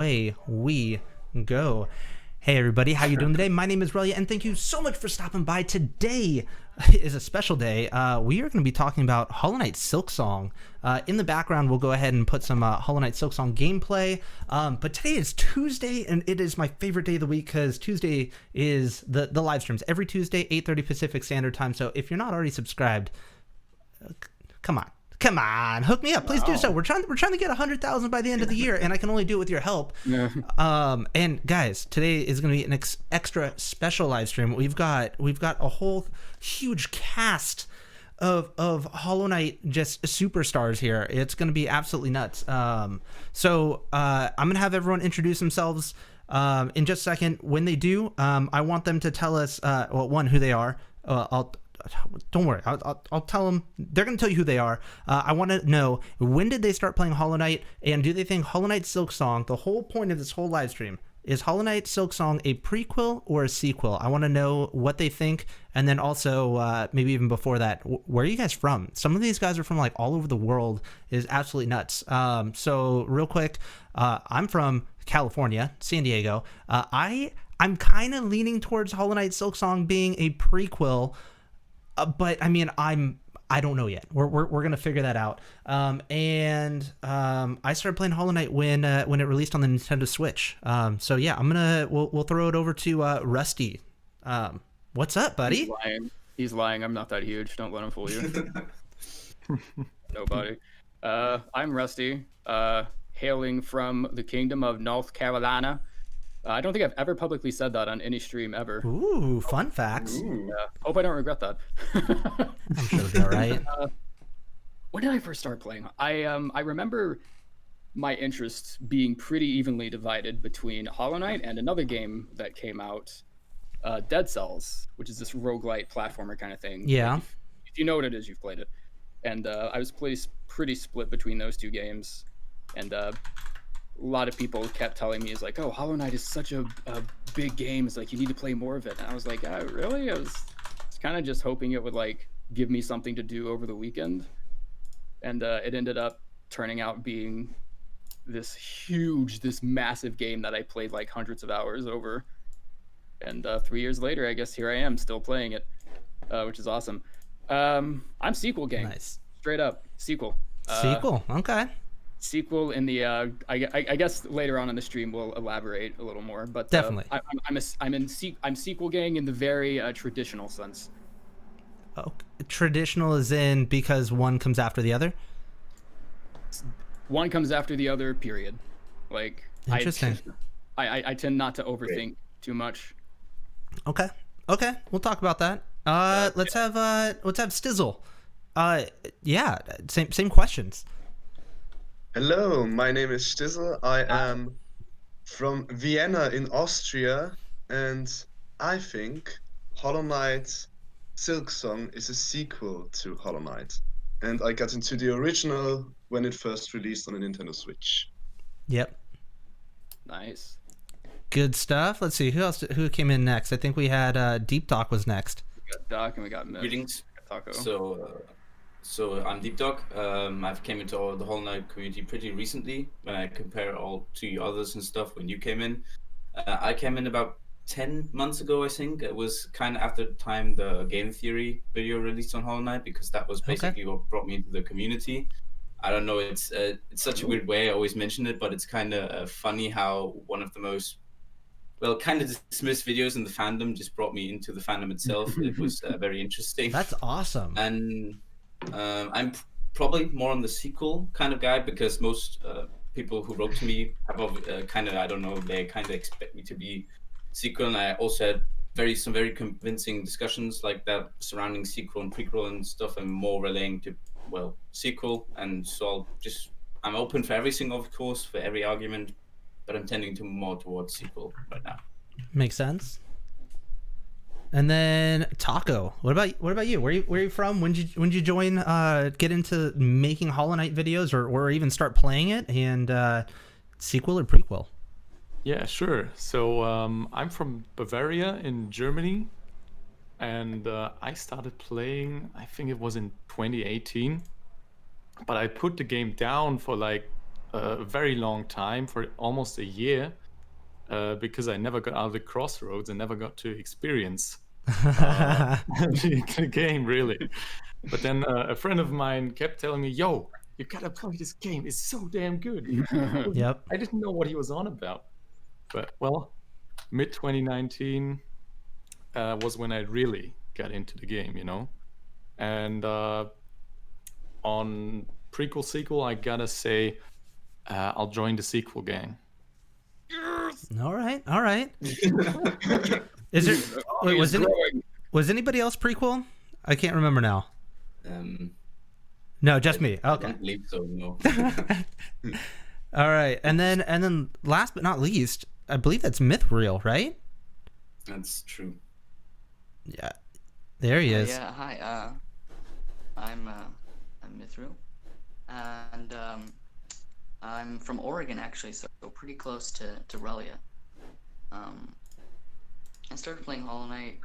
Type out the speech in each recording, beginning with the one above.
away we go. Hey everybody, how you doing today? My name is Relyea, and thank you so much for stopping by. Today is a special day. We are going to be talking about Hollow Knight Silksong. In the background, we'll go ahead and put some Hollow Knight Silksong gameplay. But today is Tuesday, and it is my favorite day of the week because Tuesday is the live streams. Every Tuesday, 8:30 Pacific Standard Time. So if you're not already subscribed, come on, hook me up. Please do so. We're trying to get 100,000 by the end of the year, and I can only do it with your help. Yeah. And guys, today is going to be an extra special live stream. We've got a whole huge cast of Hollow Knight just superstars here. It's going to be absolutely nuts. So I'm going to have everyone introduce themselves in just a second. When they do, I want them to tell us one, who they are. Don't worry, I'll tell them. They're going to tell you who they are. I want to know, when did they start playing Hollow Knight, and do they think Hollow Knight Silksong, the whole point of this whole live stream, is Hollow Knight Silksong a prequel or a sequel? I want to know what they think, and then also maybe even before that, where are you guys from? Some of these guys are from like all over the world. It is absolutely nuts. So real quick, I'm from California, San Diego. I'm kind of leaning towards Hollow Knight Silksong being a prequel. But I mean, I don't know yet. We're gonna figure that out. I started playing Hollow Knight when it released on the Nintendo Switch. So yeah, we'll throw it over to Rusty. What's up, buddy? He's lying. I'm not that huge. Don't let him fool you. Nobody. I'm Rusty. Hailing from the Kingdom of North Carolina. I don't think I've ever publicly said that on any stream ever. Ooh, fun facts. Hope I don't regret that. I'm sure it'll be all right. When did I first start playing? I remember my interests being pretty evenly divided between Hollow Knight and another game that came out, Dead Cells, which is this roguelite platformer kind of thing. Yeah. Like if you know what it is, you've played it. And I was pretty split between those two games. And a lot of people kept telling me, is like, oh, Hollow Knight is such a big game, it's like you need to play more of it. And I was like, really? I was kind of just hoping it would like give me something to do over the weekend, and it ended up turning out being this massive game that I played like hundreds of hours over. And 3 years later, I guess here I am still playing it, which is awesome. I'm sequel gang. Nice. Straight up sequel. Okay. Sequel in the I guess later on in the stream we'll elaborate a little more, but definitely I'm sequel gang in the very traditional sense. Oh, traditional is in because one comes after the other. One comes after the other. Period. Like interesting. I tend not to overthink too much. Okay. We'll talk about that. Let's have Stizzl. Yeah. Same questions. Hello, my name is Stizzl. I am from Vienna in Austria, and I think Hollow Knight Silksong is a sequel to Hollow Knight. And I got into the original when it first released on the Nintendo Switch. Yep. Nice. Good stuff. Let's see, who came in next? I think we had Deep Dock was next. We got Doc and we got Myth. Greetings. Taco. So I'm Deep Dock. I've came into the Hollow Knight community pretty recently. When I compare all to you others and stuff, when you came in, I came in about 10 months ago. I think it was kind of after the time the game theory video released on Hollow Knight, because that was basically what brought me into the community. I don't know. It's such a weird way. I always mention it, but it's kind of funny how one of the most kind of dismissed videos in the fandom just brought me into the fandom itself. It was very interesting. That's awesome. And I'm probably more on the sequel kind of guy, because most people who wrote to me have kind of, I don't know, they kind of expect me to be sequel, and I also had some very convincing discussions like that surrounding sequel and prequel and stuff, and more relating to sequel. And so I'm open for everything, of course, for every argument, but I'm tending to more towards sequel right now. Makes sense. And then Taco, what about you? Where are you from? When did you join? Get into making Hollow Knight videos, or even start playing it? And sequel or prequel? Yeah, sure. So I'm from Bavaria in Germany, and I started playing, I think it was in 2018, but I put the game down for like a very long time, for almost a year, because I never got out of the crossroads and never got to experience the game, really. But then a friend of mine kept telling me, yo, you gotta play this game. It's so damn good. Yep. I didn't know what he was on about. But, well, mid-2019 was when I really got into the game, you know? And on Prequel Sequel, I gotta say, I'll join the sequel gang. All right. All right. Is there? Wait, was anybody else prequel? I can't remember now. No, just me. I Okay. don't believe so, no. All right. And then last but not least, I believe that's MythReel, right? That's true. Yeah. There he is. Yeah, hi. I'm MythReel, and I'm from Oregon actually, so pretty close to Relyea. I started playing Hollow Knight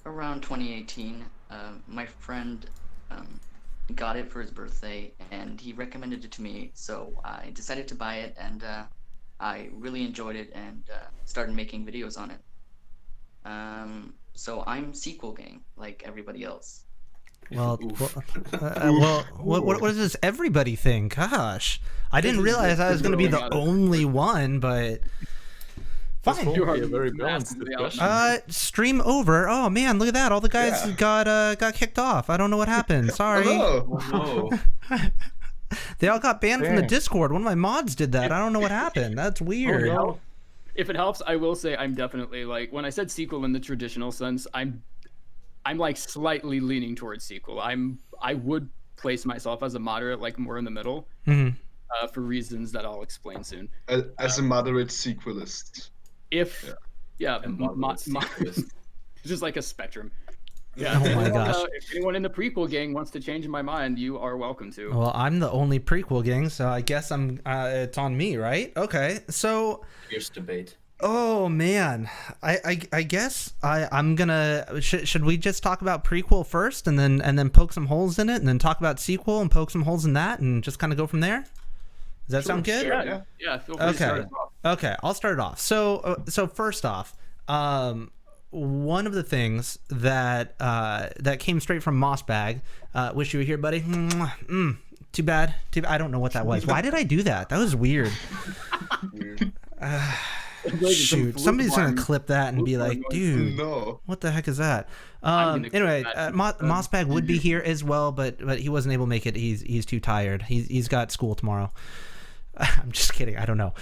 around 2018. My friend got it for his birthday, and he recommended it to me, so I decided to buy it, and I really enjoyed it, and started making videos on it. So I'm sequel gang, like everybody else. Well, what does this everybody think? Gosh, I didn't realize I was going to be the only one, but fine. This won't be a very balanced discussion. Stream over. Oh man, look at that! All the guys got kicked off. I don't know what happened. Sorry. Hello. Oh, no. They all got banned from the Dang. Discord. One of my mods did that. I don't know what happened. That's weird. Oh, no. If it helps, I will say I'm definitely like, when I said sequel in the traditional sense, I'm like slightly leaning towards sequel. I would place myself as a moderate, like more in the middle, for reasons that I'll explain soon. As a moderate sequelist. If And Marvel's sequelist. it's just like a spectrum. Yeah. Oh my gosh. If anyone in the prequel gang wants to change my mind, you are welcome to. Well, I'm the only prequel gang, so I guess it's on me, right? Okay. So, Fierce debate. oh man, I guess I'm gonna should we just talk about prequel first, and then poke some holes in it, and then talk about sequel and poke some holes in that, and just kind of go from there? Does that sound good? Yeah. Feel free to start Okay. us off. Okay, I'll start it off. So first off, one of the things that came straight from Mossbag. Wish you were here, buddy. Too bad. I don't know what that was. Why did I do that? That was weird. Shoot, somebody's gonna clip that and be like, dude, No. what the heck is that? I'm gonna Anyway, clip that. Mossbag would be here as well, but he wasn't able to make it. He's too tired. He's got school tomorrow. I'm just kidding. I don't know.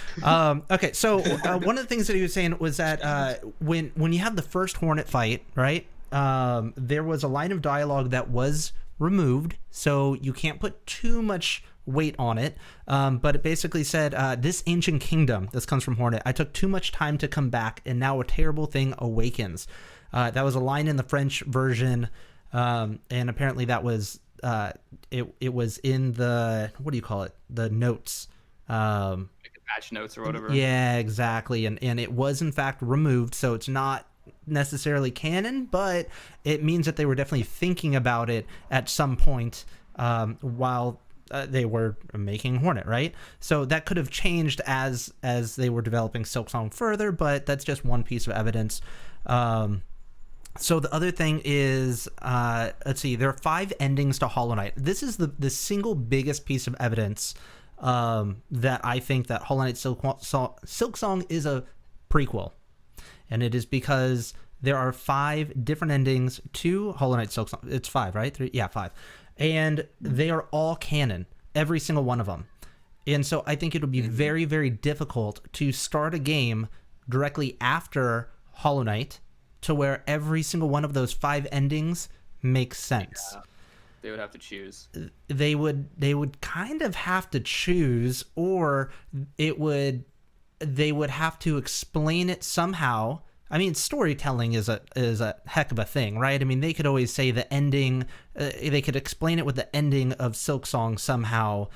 Okay, so one of the things that he was saying was that when you have the first Hornet fight, right? There was a line of dialogue that was removed, so you can't put too much weight on it. But it basically said, "This ancient kingdom," this comes from Hornet, "I took too much time to come back, and now a terrible thing awakens." That was a line in the French version, and apparently that was it was in the, what do you call it? The notes. Like the patch notes or whatever. Yeah, exactly. And it was in fact removed, so it's not necessarily canon, but it means that they were definitely thinking about it at some point while they were making Hornet, right? So that could have changed as they were developing Silksong further, but that's just one piece of evidence. So the other thing is, let's see, there are 5 endings to Hollow Knight. This is the single biggest piece of evidence that I think that Hollow Knight Silksong is a prequel. And it is because there are 5 different endings to Hollow Knight Silksong. It's 5, right? 3? Yeah, 5. And they are all canon, every single one of them. And so I think it would be very, very difficult to start a game directly after Hollow Knight to where every single one of those 5 endings makes sense. Yeah. They would have to choose. They would kind of have to choose, or they would have to explain it somehow. I mean, storytelling is a heck of a thing, right? I mean, they could always say the ending, they could explain it with the ending of Silksong somehow,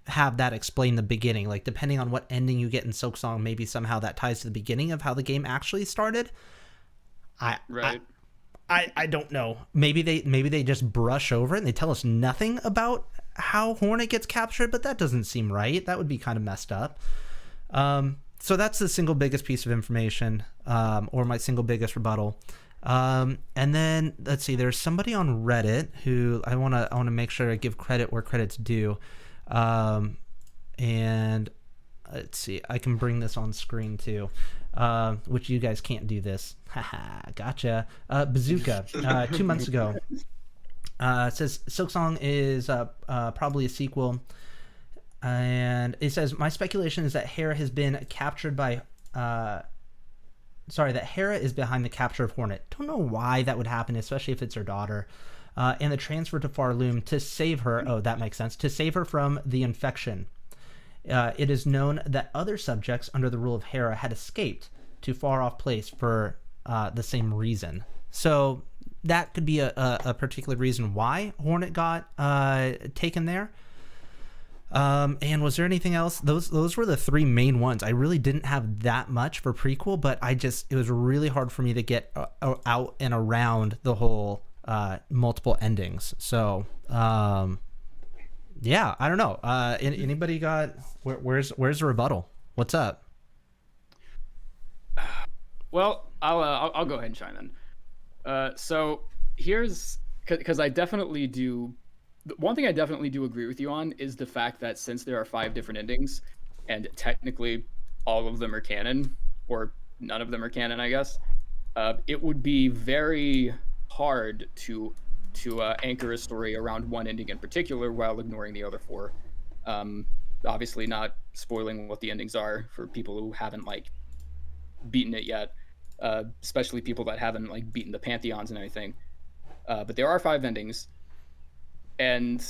have that explain the beginning. Like, depending on what ending you get in Silksong, maybe somehow that ties to the beginning of how the game actually started. I don't know. Maybe they just brush over it and they tell us nothing about how Hornet gets captured, but that doesn't seem right. That would be kind of messed up. So that's the single biggest piece of information, or my single biggest rebuttal. And then let's see, there's somebody on Reddit who I want to make sure I give credit where credit's due. And let's see, I can bring this on screen too, which you guys can't do this. Haha, gotcha. Bazooka, 2 months ago, says Silksong is probably a sequel. And it says, my speculation is that Hera has been captured by, that Hera is behind the capture of Hornet. Don't know why that would happen, especially if it's her daughter. And the transfer to Farloom to save her, oh, that makes sense, to save her from the infection. It is known that other subjects under the rule of Hera had escaped to far-off place for the same reason. So that could be a particular reason why Hornet got taken there. And was there anything else? Those were the three main ones. I really didn't have that much for prequel, but it was really hard for me to get out and around the whole multiple endings. So yeah, I don't know. Anybody got where's the rebuttal? What's up? Well, I'll go ahead and chime in. So here's, because I definitely do. One thing I definitely do agree with you on is the fact that since there are 5 different endings, and technically all of them are canon, or none of them are canon, I guess, it would be very hard to anchor a story around one ending in particular while ignoring the other 4. Obviously not spoiling what the endings are for people who haven't beaten it yet, especially people that haven't beaten the pantheons and everything. But there are 5 endings. And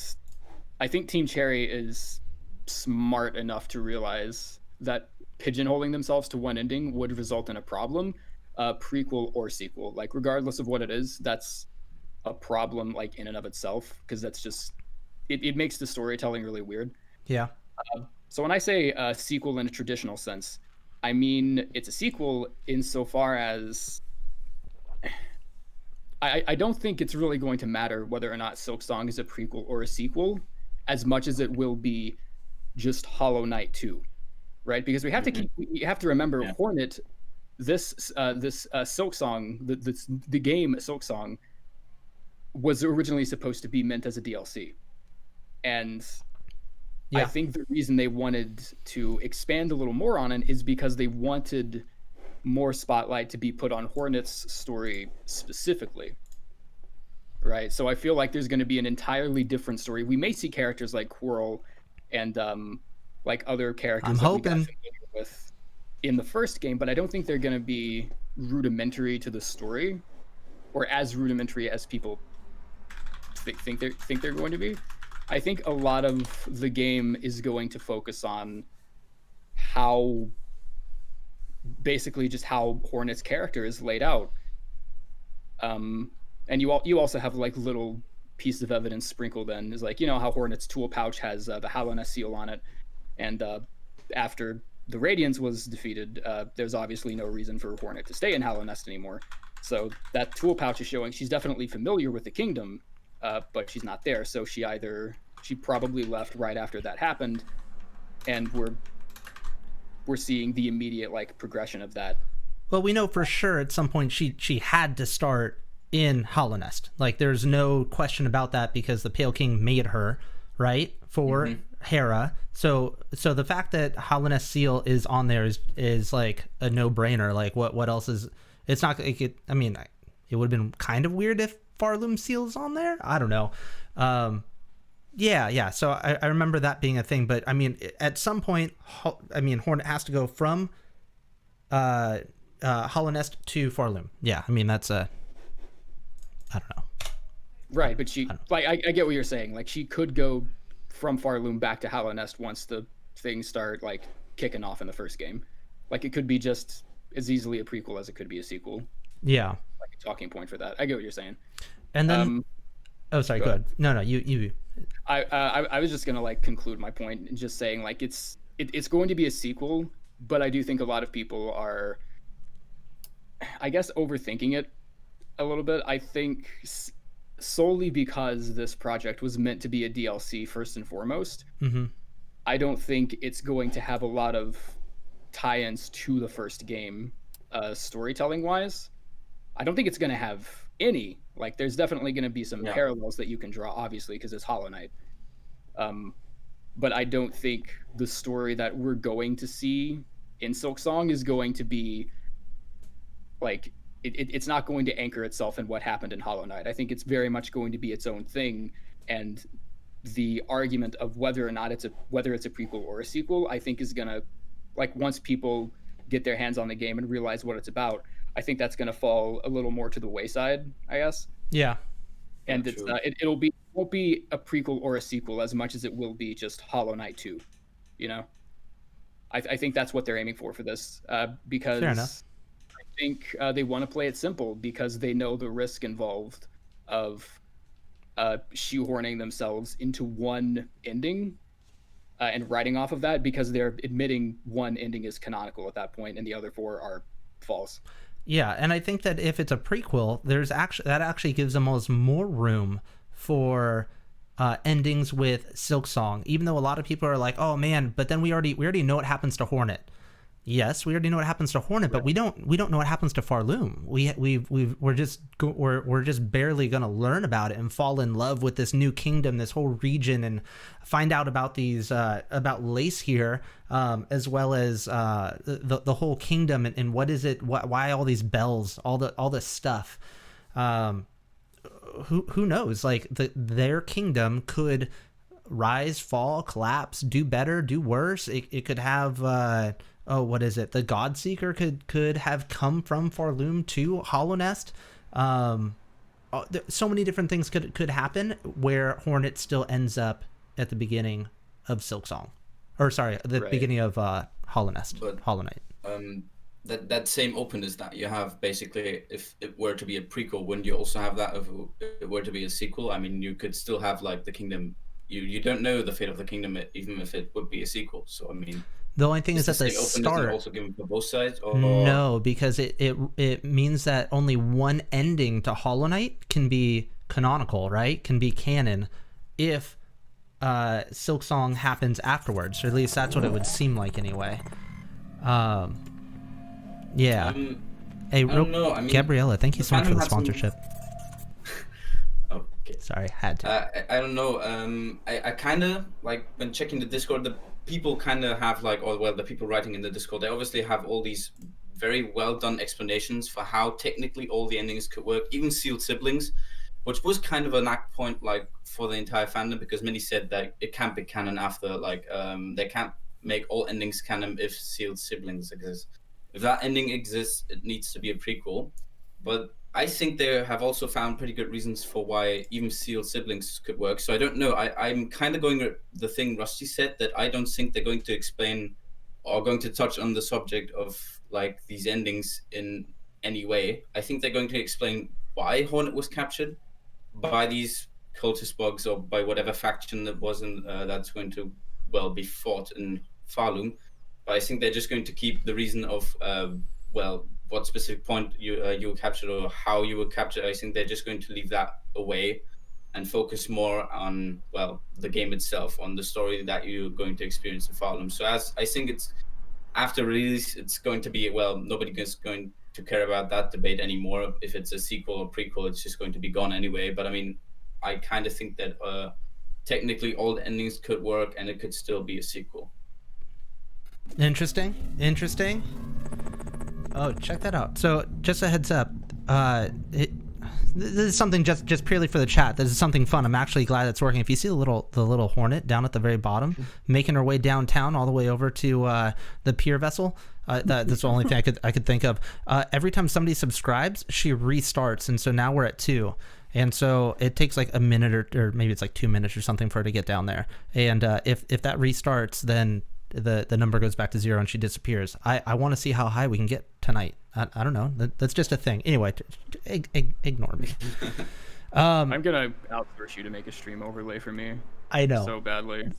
I think Team Cherry is smart enough to realize that pigeonholing themselves to one ending would result in a problem, prequel or sequel. Regardless of what it is, that's a problem in and of itself, because that's just it makes the storytelling really weird. Yeah. So when I say sequel in a traditional sense, I mean it's a sequel insofar as I don't think it's really going to matter whether or not Silksong is a prequel or a sequel, as much as it will be just Hollow Knight 2, right? Because we have you have to remember, Hornet, this Silksong, the game Silksong, was originally supposed to be meant as a DLC, and I think the reason they wanted to expand a little more on it is because they wanted more spotlight to be put on Hornet's story specifically, right? So I feel like there's going to be an entirely different story. We may see characters like Quirrell and other characters I'm that we got hoping familiar with in the first game, but I don't think they're going to be rudimentary to the story, or as rudimentary as people think they're going to be. I think a lot of the game is going to focus on how Hornet's character is laid out, and you also have little pieces of evidence sprinkled in, is how Hornet's tool pouch has the Hollow Nest seal on it, and after the Radiance was defeated, there's obviously no reason for Hornet to stay in Hollow Nest anymore. So that tool pouch is showing she's definitely familiar with the kingdom, but she's not there. So she probably left right after that happened, and we're seeing the immediate progression of that. Well, we know for sure at some point she had to start in Hollow Nest. There's no question about that, because the Pale King made her, right, for Hera. So the fact that Hollow Nest seal is on there is a no-brainer. What else is? It's not. It would have been kind of weird if Farloom seal's on there. I don't know. Yeah. So I remember that being a thing, but at some point, Hornet has to go from Hollow Nest to Farloom. Yeah, that's I don't know. Right, but I get what you're saying. She could go from Farloom back to Hollow Nest once the things start kicking off in the first game. It could be just as easily a prequel as it could be a sequel. Yeah. A talking point for that. I get what you're saying. And then oh, sorry, go ahead. No, you. I was just gonna conclude my point and just saying it's going to be a sequel, but I do think a lot of people are, I guess, overthinking it a little bit. I think solely because this project was meant to be a DLC first and foremost. Mm-hmm. I don't think it's going to have a lot of tie-ins to the first game, storytelling wise. I don't think it's going to have any. Like, there's definitely going to be some parallels that you can draw, obviously, because it's Hollow Knight. But I don't think the story that we're going to see in Silksong is going to be like it's not going to anchor itself in what happened in Hollow Knight. I think it's very much going to be its own thing, and the argument of whether or not it's a prequel or a sequel, I think is gonna, like, once people get their hands on the game and realize what it's about, I think that's gonna fall a little more to the wayside, I guess. Yeah. And it's it won't be a prequel or a sequel as much as it will be just Hollow Knight 2, you know. I think that's what they're aiming for this, because fair enough. I think they want to play it simple because they know the risk involved of shoehorning themselves into one ending and writing off of that, because they're admitting one ending is canonical at that point and the other 4 are false. Yeah, and I think that if it's a prequel, that actually gives them more room for endings with Silksong. Even though a lot of people are like, "Oh man," but then we already know what happens to Hornet. Yes, we already know what happens to Hornet, but we don't know what happens to Farloom. We're just barely gonna learn about it and fall in love with this new kingdom, this whole region, and find out about these about Lace here, as well as the whole kingdom and what is it, why all these bells, all this stuff. Who knows? Like their kingdom could rise, fall, collapse, do better, do worse. It could have. What is it? The Godseeker could have come from Farloom to Hollow Nest. So many different things could happen where Hornet still ends up at the beginning of Silksong, or sorry, the beginning of Hollow Nest, but, Hollow Knight. That same openness that you have, basically, if it were to be a prequel, wouldn't you also have that if it were to be a sequel? I mean, you could still have like the kingdom. You don't know the fate of the kingdom, even if it would be a sequel. So I mean. The only thing is that the start also given for both sides, or? No, because it means that only one ending to Hollow Knight can be canonical, right? Can be canon if Silksong happens afterwards, or at least that's what it would seem like anyway. Yeah. Hey, I don't know. I mean, Gabriella, thank you so much for the sponsorship. Okay. Sorry, had to. I don't know. I kind of like when checking the Discord, the people kind of have like, the people writing in the Discord, they obviously have all these very well done explanations for how technically all the endings could work, even sealed siblings, which was kind of a knack point like for the entire fandom, because many said that it can't be canon after like they can't make all endings canon if sealed siblings exist. If that ending exists, it needs to be a prequel. But I think they have also found pretty good reasons for why even sealed siblings could work. So I don't know. I'm kind of going with the thing Rusty said, that I don't think they're going to explain or going to touch on the subject of like these endings in any way. I think they're going to explain why Hornet was captured by these cultist bugs or by whatever faction that wasn't that's going to be fought in Farloom. But I think they're just going to keep the reason of what specific point you were captured or how you were captured. I think they're just going to leave that away and focus more on the game itself, on the story that you're going to experience in Farloom. So as I think it's after release, it's going to be nobody is going to care about that debate anymore. If it's a sequel or prequel, it's just going to be gone anyway. But I mean, I kind of think that technically all the endings could work and it could still be a sequel. Interesting. Oh, check that out. So, just a heads up. This is something just purely for the chat. This is something fun. I'm actually glad it's working. If you see the little Hornet down at the very bottom, making her way downtown all the way over to the pier vessel. That's the only thing I could think of. Every time somebody subscribes, she restarts, and so now we're at 2. And so it takes like a minute or maybe it's like 2 minutes or something for her to get down there. And if that restarts, then the number goes back to 0 and she disappears. I want to see how high we can get tonight. I don't know. That's just a thing. Anyway, ignore me. I'm gonna outsource you to make a stream overlay for me. I know so badly.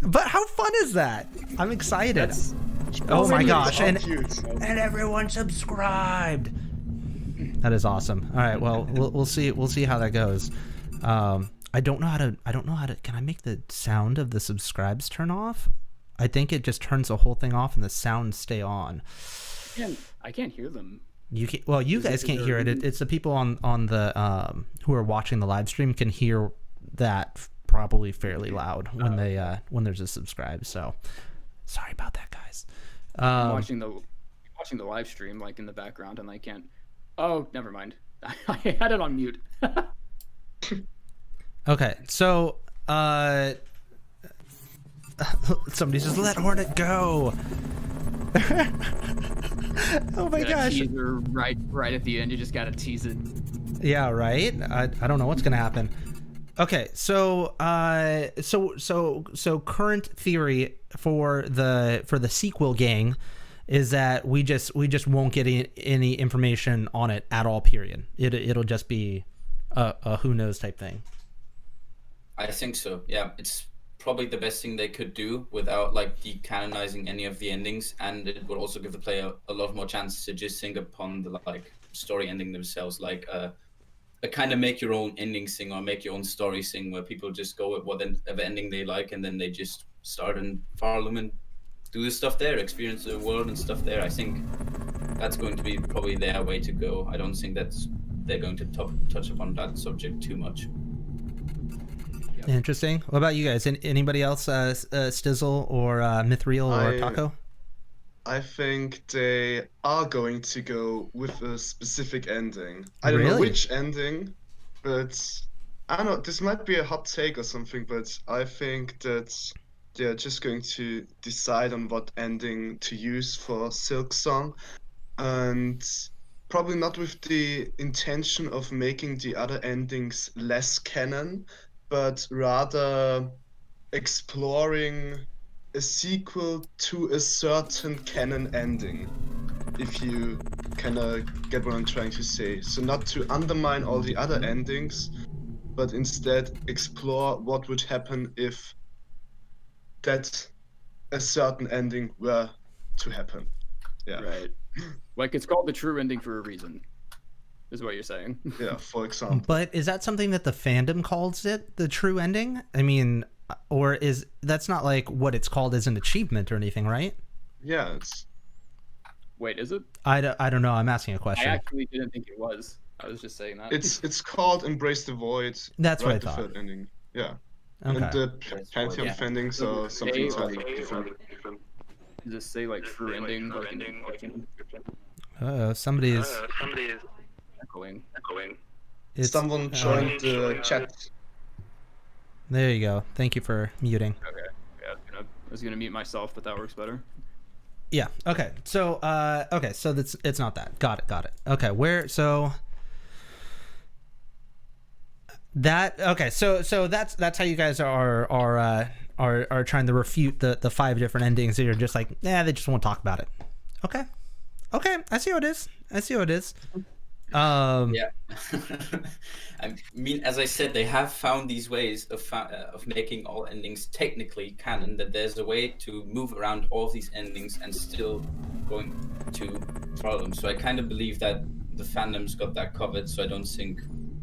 But how fun is that? I'm excited. Oh my gosh! And everyone subscribed. That is awesome. All right. Well, we'll see. We'll see how that goes. I don't know how to. Can I make the sound of the subscribes turn off? I think it just turns the whole thing off and the sounds stay on. I can't hear them. You can, well, you guys can't hear it. It's the people on the who are watching the live stream can hear that probably fairly loud when they when there's a subscribe. So sorry about that, guys. I'm watching the live stream like in the background, and I can't. Oh, never mind. I had it on mute. Okay, so somebody just let Hornet go. Oh my gosh! Teaser right at the end. You just gotta tease it. Yeah, right. I don't know what's gonna happen. Okay, so so current theory for the sequel gang is that we just won't get any information on it at all. Period. It'll just be a who knows type thing. I think so. Yeah, it's probably the best thing they could do without like decanonizing any of the endings, and it would also give the player a lot more chance to just think upon the like story ending themselves, like a kind of make your own ending thing or make your own story thing, where people just go with whatever ending they like, and then they just start in Farlum and do the stuff there, experience the world and stuff there. I think that's going to be probably their way to go. I don't think they're going to touch upon that subject too much. Interesting. What about you guys? Anybody else? Stizzl or MythReel or Taco? I think they are going to go with a specific ending. I don't know Really? which ending, but I don't know. This might be a hot take or something, but I think that they're just going to decide on what ending to use for Silksong, and probably not with the intention of making the other endings less canon, but rather exploring a sequel to a certain canon ending, if you kind of get what I'm trying to say. So not to undermine all the other endings, but instead explore what would happen if that a certain ending were to happen. Yeah. Right. Like it's called the true ending for a reason, is what you're saying. Yeah, for example. But is that something that the fandom calls it the true ending? I mean, or is that's not like what it's called as an achievement or anything, right? Yeah, it's Wait, is it? I don't know. I'm asking a I question. actually didn't think it was. I was just saying that. it's called Embrace the Void. That's what I the thought. third ending. Yeah. Okay. And the Pantheon Yeah. endings are something They- entirely different. Does it say like true ending? Somebody is. Echoing. It's, Someone joined the chat. There you go. Thank you for muting. Okay. Yeah, I was gonna mute myself, but that works better. Yeah. Okay. So so that's it's not that. Got it. Okay. Where so that okay. So that's how you guys are trying to refute the 5 different endings that you're just like, they just won't talk about it. Okay. I see how it is. Yeah. I mean, as I said, they have found these ways of making all endings technically canon, that there's a way to move around all these endings and still going to problems. So I kind of believe that the fandom's got that covered, so I don't think,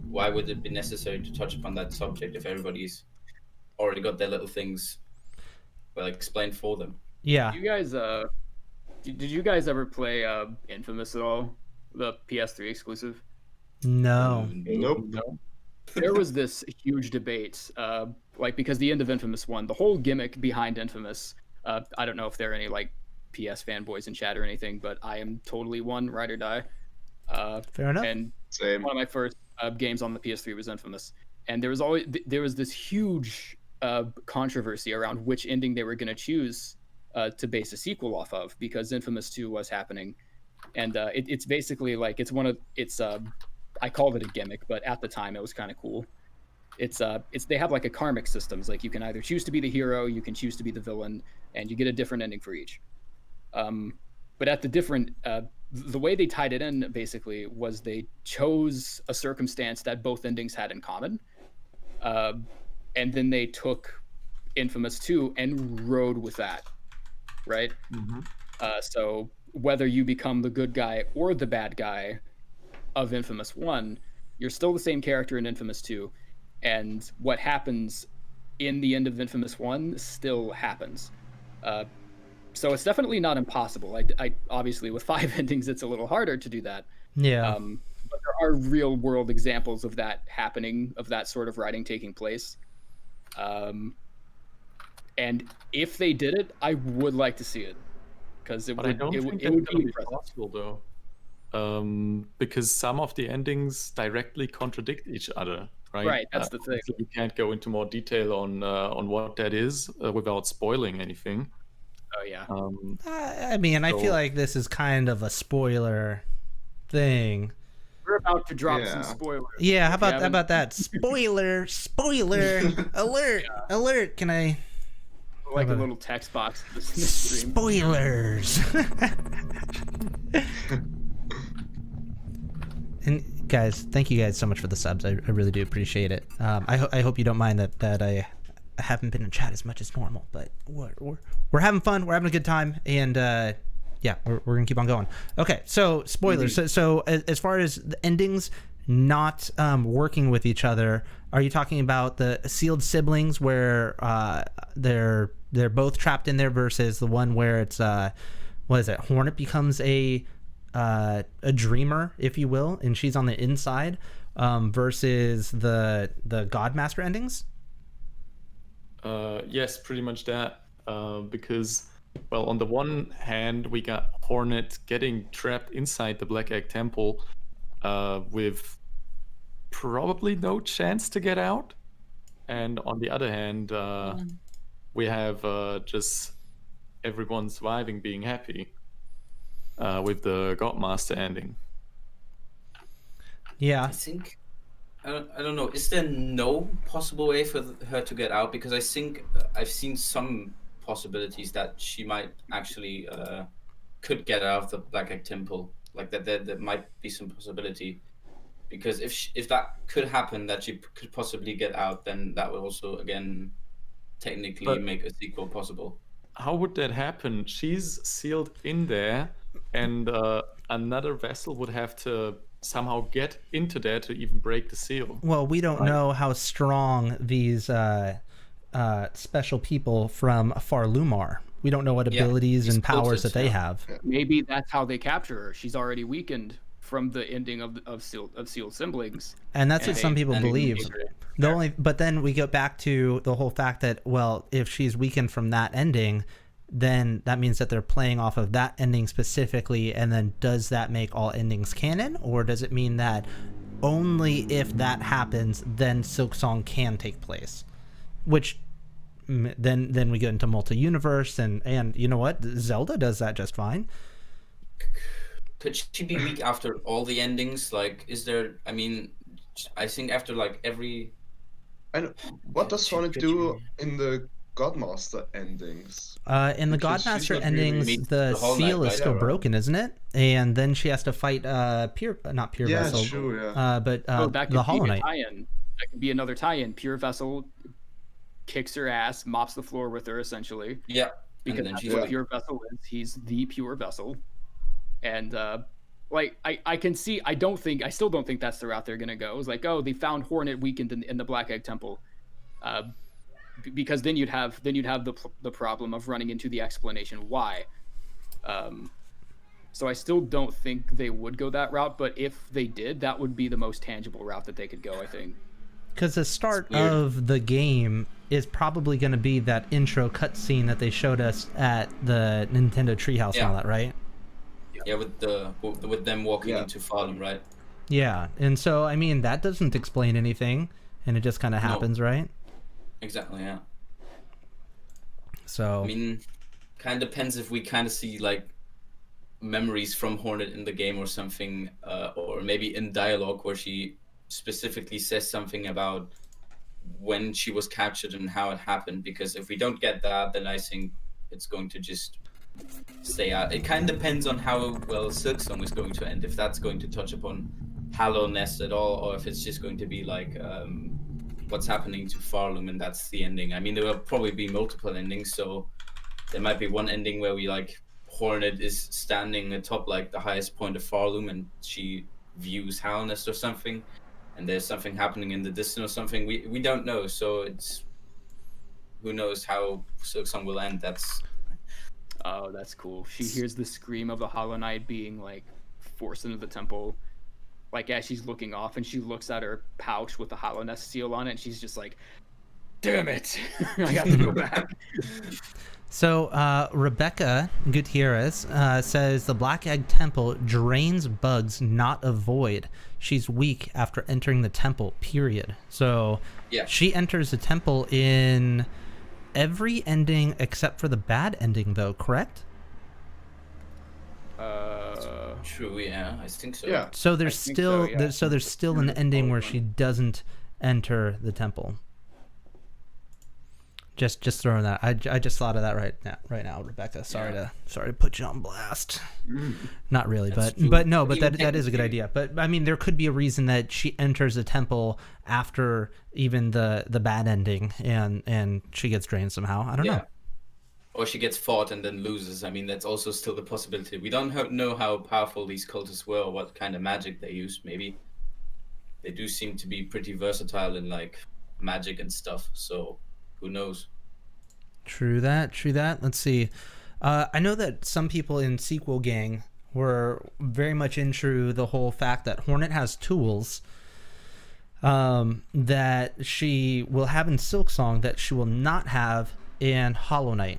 why would it be necessary to touch upon that subject if everybody's already got their little things well explained for them? Yeah. You guys, did you guys ever play Infamous at all? The PS3 exclusive? No. Nope. No. There was this huge debate, like because the end of Infamous 1, the whole gimmick behind Infamous. I don't know if there are any like PS fanboys in chat or anything, but I am totally one, ride or die. Fair enough. And Same. one of my first games on the PS3 was Infamous, and there was this huge controversy around which ending they were going to choose to base a sequel off of, because Infamous 2 was happening, and it's basically like I called it a gimmick, but at the time it was kind of cool. It's they have like a karmic systems, like you can either choose to be the hero, you can choose to be the villain, and you get a different ending for each. But at the way they tied it in basically was they chose a circumstance that both endings had in common, and then they took Infamous 2 and rode with that, right? Mm-hmm. So whether you become the good guy or the bad guy of Infamous 1, you're still the same character in Infamous 2, and what happens in the end of Infamous 1 still happens. So it's definitely not impossible. I obviously with 5 endings it's a little harder to do that. Yeah. But there are real world examples of that happening, of that sort of writing taking place. And if they did it, I would like to see it, because it But I would don't it, think would- that's it would gonna be be impressive. possible though, because some of the endings directly contradict each other, right? Right, that's the thing. So we can't go into more detail on what that is without spoiling anything. Oh yeah. I mean, I feel So- like this is kind of a spoiler thing. We're about to drop Yeah. some spoilers. Yeah, how If you about haven't- that? Spoiler alert! Alert! Can I? like a about- little text box in the stream. Spoilers. And guys, thank you guys so much for the subs. I really do appreciate it. I hope you don't mind that I haven't been in chat as much as normal, but we're having fun. We're having a good time, and yeah, we're gonna keep on going. Okay, so spoilers. So as far as the endings not working with each other, are you talking about the sealed siblings where they're both trapped in there versus the one where it's what is it? Hornet becomes a dreamer, if you will, and she's on the inside, versus the Godmaster endings? Yes, pretty much that. Because, well, on the one hand, we got Hornet getting trapped inside the Black Egg Temple with probably no chance to get out. And on the other hand, we have just everyone surviving, being happy with the Godmaster ending. Yeah. I think I don't know. Is there no possible way for her to get out? Because I think I've seen some possibilities that she might actually could get out of the Black Egg Temple. Like that, there might be some possibility. Because if that could happen, that she could possibly get out, then that would also again technically But- make a sequel possible. How would that happen? She's sealed in there, and another vessel would have to somehow get into there to even break the seal. Well, we don't know how strong these special people from Farloom are. We don't know what Yeah, abilities these and powers that cultists, they yeah. have. Maybe that's how they capture her. She's already weakened from the ending of sealed siblings. And that's what And some people and believe. maybe- But then we go back to the whole fact that, well, if she's weakened from that ending, then that means that they're playing off of that ending specifically. And then does that make all endings canon, or does it mean that only if that happens, then Silksong can take place? Which then we get into multi-universe, and you know what? Zelda does that just fine. Could she be weak after all the endings? Like, is there? I mean, I think after like every. And what does Could Hornet you- do in the Godmaster endings? In the Because she's Godmaster not really endings, meet the the Hollow seal Knight, is right? still Yeah, right. broken, isn't it? And then she has to fight not Pure Yeah, Vessel, true, yeah. but Oh, that could the Hollow be a Knight. tie-in. That could be another tie-in. Pure Vessel kicks her ass, mops the floor with her, essentially. Yeah. Because then that's she's what weak. Pure Vessel is. He's the Pure Vessel. And like I can see, I still don't think that's the route they're gonna go. It's like, oh, they found Hornet weakened in the Black Egg Temple, because then you'd have the problem of running into the explanation why. So I still don't think they would go that route, but if they did, that would be the most tangible route that they could go, I think. Because the start It's weird. of the game is probably going to be that intro cutscene that they showed us at the Nintendo Treehouse and all Yeah. that, right? Yeah, with them walking Yeah. into Farlem, right? Yeah, and so I mean that doesn't explain anything, and it just kind of No. happens, right? Exactly. Yeah. So I mean, kind of depends if we kind of see like memories from Hornet in the game or something, or maybe in dialogue where she specifically says something about when she was captured and how it happened. Because if we don't get that, then I think it's going to just stay out. It kind of depends on how well Silksong is going to end. If that's going to touch upon Hallownest at all, or if it's just going to be like what's happening to Farlem and that's the ending. I mean, there will probably be multiple endings, so there might be one ending where we like Hornet is standing atop like the highest point of Farlem and she views Hallownest or something, and there's something happening in the distance or something. We don't know, so it's who knows how Silksong will end. Oh, that's cool. She hears the scream of the Hollow Knight being like forced into the temple. Like as she's looking off, and she looks at her pouch with the Hollow Nest seal on it, and she's just like, "Damn it, I got to go back." So Rebecca Gutierrez says the Black Egg Temple drains bugs, not a void. She's weak after entering the temple. Period. So Yeah. she enters the temple in every ending except for the bad ending, though. Correct? True, yeah, I think so. Yeah. So there's think still so, yeah. there's still an ending where she doesn't enter the temple. Just throwing that. I just thought of that right now, Rebecca. Sorry to put you on blast. Not really, That's but true. that is a good idea. But I mean, there could be a reason that she enters the temple after even the bad ending, and she gets drained somehow. I don't know. Or she gets fought and then loses. I mean, that's also still the possibility. We don't know how powerful these cultists were or what kind of magic they use. Maybe they do seem to be pretty versatile in like magic and stuff. So who knows? True that. Let's see. I know that some people in Sequel Gang were very much into the whole fact that Hornet has tools that she will have in Silksong that she will not have in Hollow Knight.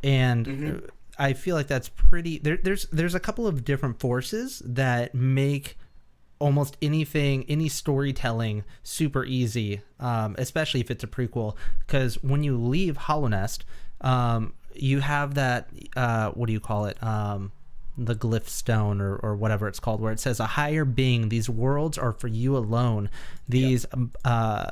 And I feel like that's pretty... There's a couple of different forces that make almost anything, any storytelling super easy, especially if it's a prequel, because when you leave Hollow Nest, you have that, what do you call it? The glyph stone or whatever it's called, where it says a higher being, these worlds are for you alone. These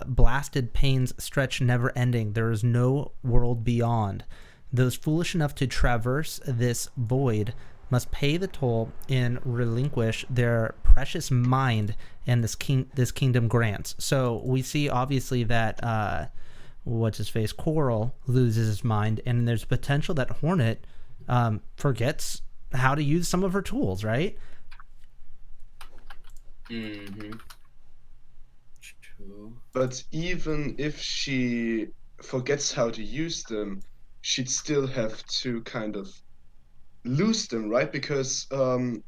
blasted pains stretch never ending. There is no world beyond. Those foolish enough to traverse this void must pay the toll and relinquish their precious mind and this kingdom grants. So we see obviously that what's his face, Coral, loses his mind, and there's potential that Hornet forgets how to use some of her tools, right? True. But even if she forgets how to use them, she'd still have to kind of lose them, right? Because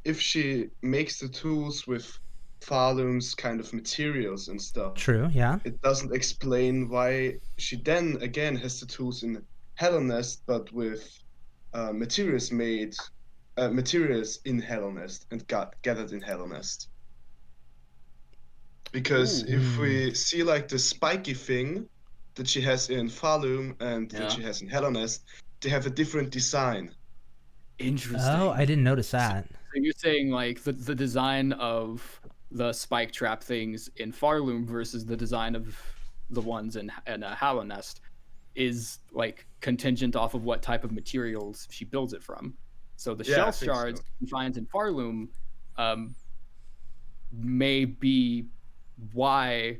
if she makes the tools with Farloom's kind of materials and stuff, True, yeah. it doesn't explain why she then again has the tools in Hellenest, but with materials in Hellenest and gathered in Hellenest. Because if we see like the spiky thing that she has in Farloom and that she has in Hellenest, they have a different design. Interesting. Oh, I didn't notice that. So you're saying like the design of the spike trap things in Farloom versus the design of the ones in Hollow Nest is like contingent off of what type of materials she builds it from. So the shell shards she finds in Farloom may be why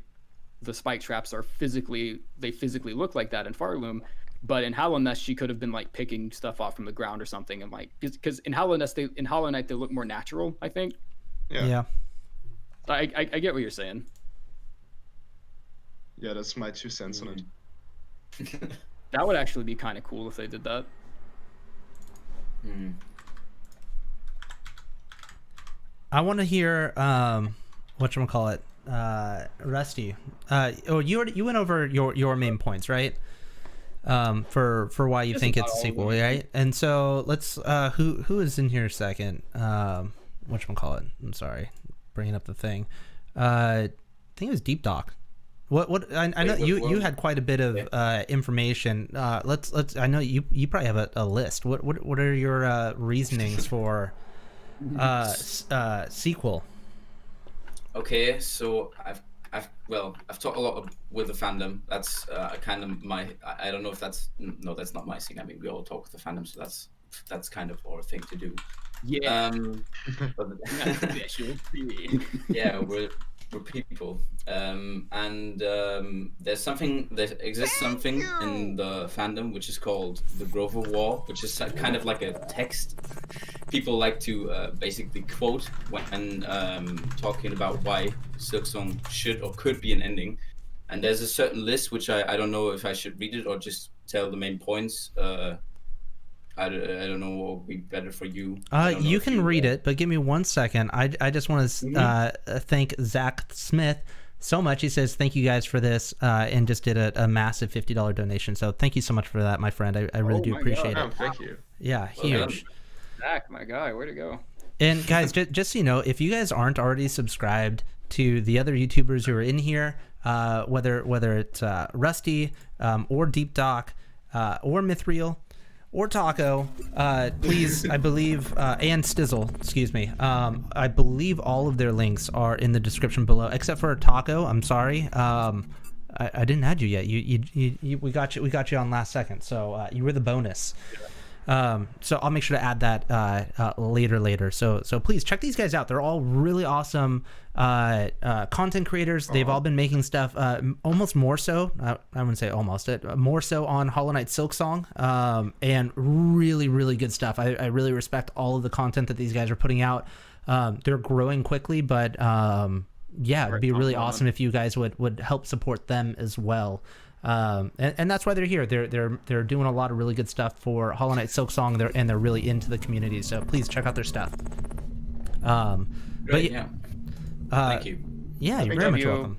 the spike traps are physically look like that in Farloom. But in Hollow Nest, she could have been like picking stuff off from the ground or something, and like because in Hollow Nest, in Hollow Knight they look more natural. I think. Yeah. I get what you're saying. Yeah, that's my 2 cents on it. That would actually be kind of cool if they did that. I want to hear whatchamacallit, Rusty. You went over your main points, right? For why you think it's a sequel, right? And so let's who is in here second? Whatchamacallit? I'm sorry, bringing up the thing. I think it was Deep Dock. What I know you had quite a bit of information. Let's I know you probably have a list. What are your reasonings for sequel? Okay, so I've talked a lot with the fandom. That's kind of my. I don't know if that's not my thing. I mean, we all talk with the fandom, so that's kind of our thing to do. Yeah. But, yeah, for people. There exists something in the fandom which is called the Grover War, which is kind of like a text people like to basically quote when talking about why Silksong should or could be an ending. And there's a certain list which I don't know if I should read it or just tell the main points. I don't know what would be better for you. You can read it, but give me 1 second. I just want to thank Zach Smith so much. He says, thank you guys for this, and just did a massive $50 donation. So thank you so much for that, my friend. I really do appreciate it. Thank you. Yeah, huge. Zach, my guy, way to go. And guys, just so you know, if you guys aren't already subscribed to the other YouTubers who are in here, whether it's Rusty or Deep Doc or MythReel or Taco, please, I believe, and Stizzl, excuse me. I believe all of their links are in the description below, except for Taco. I'm sorry. I didn't add you yet. We got you on last second, so you were the bonus. So I'll make sure to add that later. So please check these guys out. They're all really awesome content creators. They've all been making stuff almost more so. I wouldn't say almost more so on Hollow Knight Silksong, and really, really good stuff. I really respect all of the content that these guys are putting out. They're growing quickly, but yeah, it'd be really awesome if you guys would help support them as well. And that's why they're here. They're doing a lot of really good stuff for Hollow Knight Silksong. They're really into the community. So please check out their stuff. Great, yeah. Thank you. Yeah, you're very much welcome.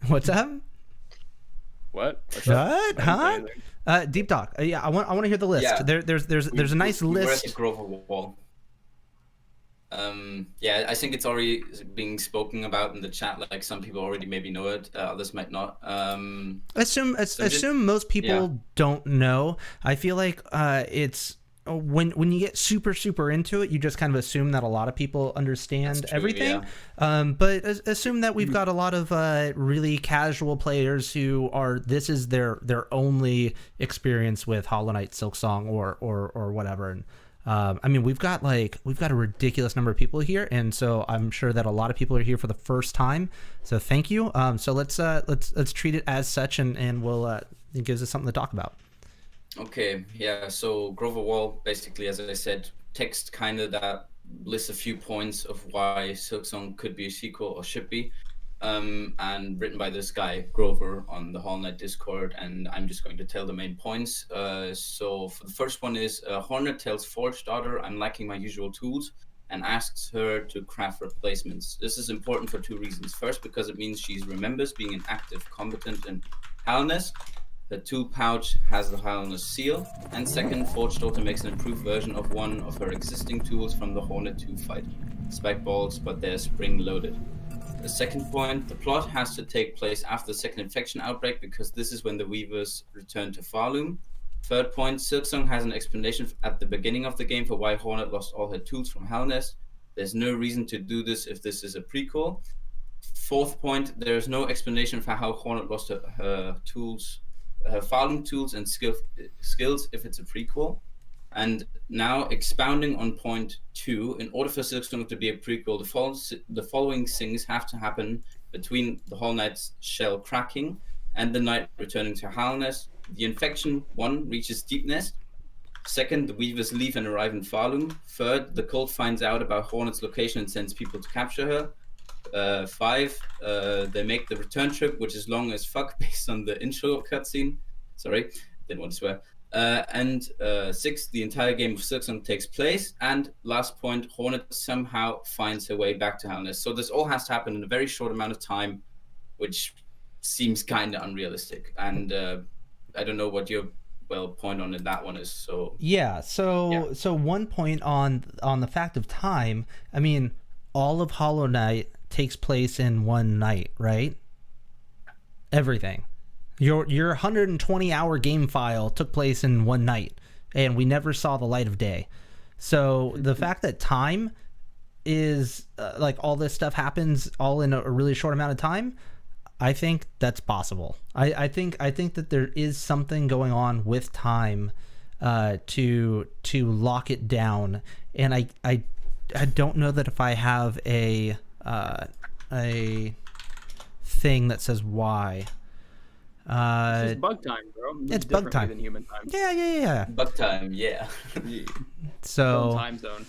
What's up? What? Huh? Deep Doc. Yeah, I want to hear the list. Yeah. There's a nice We're at list. the Grover Wall. Yeah, I think it's already being spoken about in the chat. Like some people already maybe know it, others might not. Assume most people don't know. I feel like it's when you get super into it, you just kind of assume that a lot of people understand everything. Yeah. But assume that we've got a lot of really casual players who this is their only experience with Hollow Knight Silksong or whatever. And I mean, we've got a ridiculous number of people here, and so I'm sure that a lot of people are here for the first time. So thank you. So let's treat it as such, and we'll it gives us something to talk about. Okay, yeah. So Grover Wall, basically, as I said, text kind of that lists a few points of why Silksong could be a sequel or should be, and written by this guy Grover on the Hollow Knight Discord, and I'm just going to tell the main points. So for the first one is Hornet tells Forge daughter, "I'm lacking my usual tools," and asks her to craft replacements. This is important for two reasons. First, because it means she remembers being an active combatant in Hallownest. The tool pouch has the Hallownest seal. And second, Forge daughter makes an improved version of one of her existing tools from the Hornet 2 fight. Spike balls, but they're spring loaded. The second point, the plot has to take place after the second infection outbreak because this is when the Weavers return to Farloom. Third point, Silksong has an explanation at the beginning of the game for why Hornet lost all her tools from Hallownest. There's no reason to do this if this is a prequel. Fourth point, there's no explanation for how Hornet lost her tools, her Farloom tools and skills if it's a prequel. And now, expounding on point 2, in order for Silksong to be a prequel, the following things have to happen between the Hollow Knight's shell cracking and the Knight returning to Hallownest. The infection 1 reaches Deep Nest. Second, the Weavers leave and arrive in Farloom. Third, the cult finds out about Hornet's location and sends people to capture her. 5, they make the return trip, which is long as fuck based on the intro cutscene. Sorry, didn't want to swear. And 6, the entire game of Silksong takes place. And last point, Hornet somehow finds her way back to Hallownest. So this all has to happen in a very short amount of time, which seems kind of unrealistic. And I don't know what your point on it, that one is. So yeah. So one point on the fact of time. I mean, all of Hollow Knight takes place in one night, right? Everything. Your 120-hour game file took place in one night, and we never saw the light of day. So the fact that time is like all this stuff happens all in a really short amount of time, I think that's possible. I think that there is something going on with time to lock it down, and I don't know that if I have a a thing that says why. It's just bug time, bro. Moves it's bug differently time. than human time. Yeah. Bug time, yeah. So Time zone.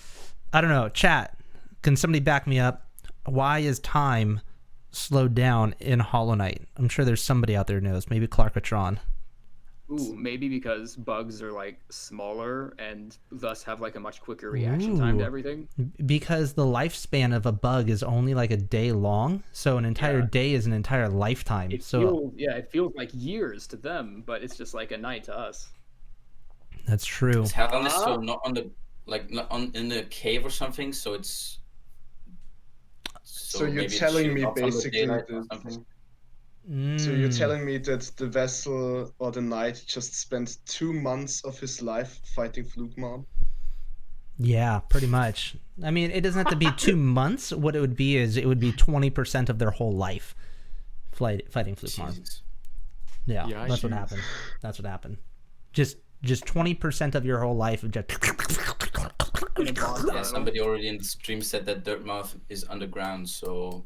I don't know. Chat, can somebody back me up? Why is time slowed down in Hollow Knight? I'm sure there's somebody out there who knows. Maybe Clarkatron. Ooh, maybe because bugs are like smaller and thus have like a much quicker reaction time to Ooh. everything. Because the lifespan of a bug is only like a day long, so an entire day is an entire lifetime. It feels like years to them, but it's just like a night to us. That's true. It's Hellness, so not on the in the cave or something, so it's So you're maybe it telling should me off on the basically daylight or that- something. So you're telling me that the vessel or the knight just spent 2 months of his life fighting Flugmon? Yeah, pretty much. I mean, it doesn't have to be 2 months. What it would be is it would be 20% of their whole life fighting Flukemon. Jesus. Yeah, Yeah, that's what jeez. happened. That's what happened. Just 20% of your whole life of just. Yeah, somebody already in the stream said that Dirtmouth is underground, so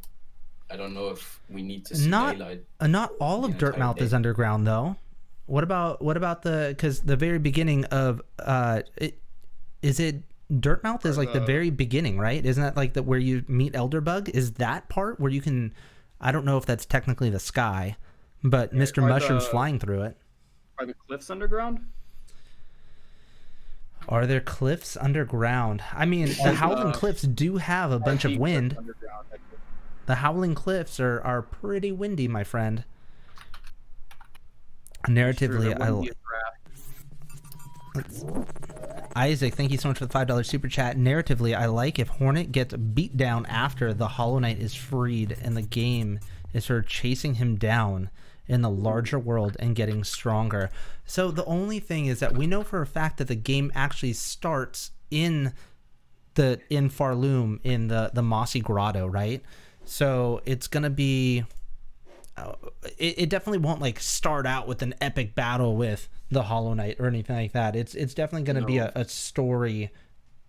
I don't know if we need to see daylight. Not all of the entire Dirtmouth day. is underground though. What about because the very beginning of is it Dirtmouth is like the very beginning, right? Isn't that like where you meet Elderbug? Is that part where you can? I don't know if that's technically the sky, but Mr. Mushroom's flying through it. Are the cliffs underground? Are there cliffs underground? I mean, the Howling Cliffs do have a bunch of wind. Underground, I think. The Howling Cliffs are pretty windy, my friend. Narratively, Sure, there wouldn't be a draft. Isaac, thank you so much for the $5 super chat. Narratively, I like if Hornet gets beat down after the Hollow Knight is freed and the game is sort of chasing him down in the larger world and getting stronger. So the only thing is that we know for a fact that the game actually starts in Farloom in the Mossy Grotto, right? So it's gonna be it definitely won't like start out with an epic battle with the Hollow Knight or anything like that. It's definitely gonna be a story,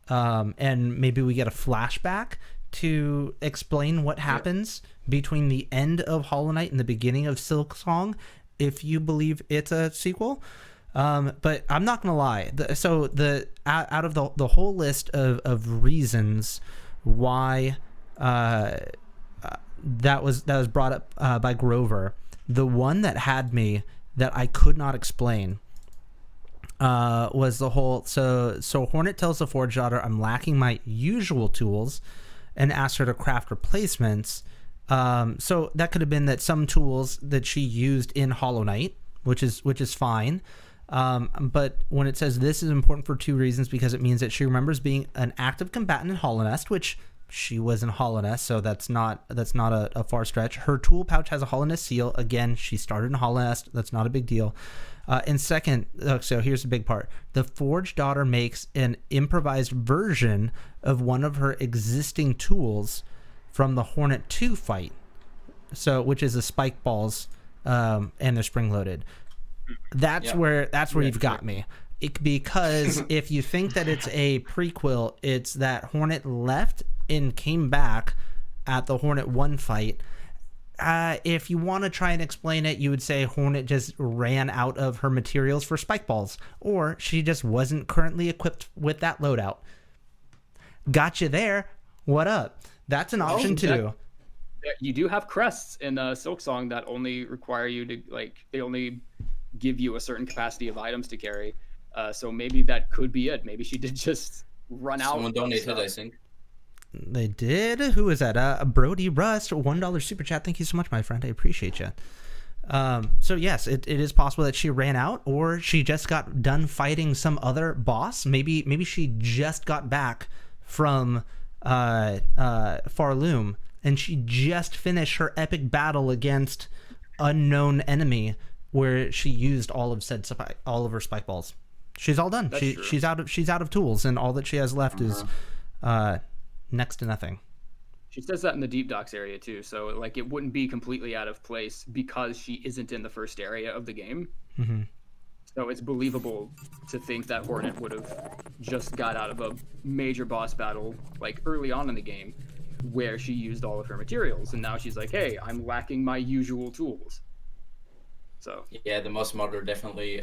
and maybe we get a flashback to explain what happens between the end of Hollow Knight and the beginning of Silksong, if you believe it's a sequel. But I'm not gonna lie. Out of the whole list of reasons why that was brought up by Grover, the one that had me that I could not explain was the whole so Hornet tells the Forge daughter, I'm lacking my usual tools, and asks her to craft replacements. So that could have been that some tools that she used in Hollow Knight, which is fine. But when it says this is important for 2 reasons, because it means that she remembers being an active combatant in Hollow Nest, which she was in Hollow Nest, so that's not a far stretch. Her tool pouch has a Hollow Nest seal. Again, she started in Hollow Nest. That's not a big deal. And second, so here's the big part. The Forge daughter makes an improvised version of one of her existing tools from the Hornet 2 fight, so which is the spike balls, and they're spring loaded. That's where you've got me. Because if you think that it's a prequel, it's that Hornet left and came back at the Hornet 1 fight. If you want to try and explain it, you would say Hornet just ran out of her materials for spike balls, or she just wasn't currently equipped with that loadout. Got you there. What up? That's an option too. You do have crests in Silksong that only require you to they only give you a certain capacity of items to carry. So maybe that could be it. Maybe she did just run out. Someone donated, I think. They did. Who is that? Brody Rust, $1 super chat. Thank you so much, my friend. I appreciate you. So yes, it is possible that she ran out, or she just got done fighting some other boss. Maybe she just got back from Farloom, and she just finished her epic battle against unknown enemy, where she used all of her spike balls. She's all done. She's out of tools, and all that she has left is next to nothing. She says that in the deep docks area too, so it wouldn't be completely out of place because she isn't in the first area of the game. Mm-hmm. So it's believable to think that Hornet would have just got out of a major boss battle early on in the game, where she used all of her materials, and now she's like, hey, I'm lacking my usual tools. So Yeah, the Moss modder definitely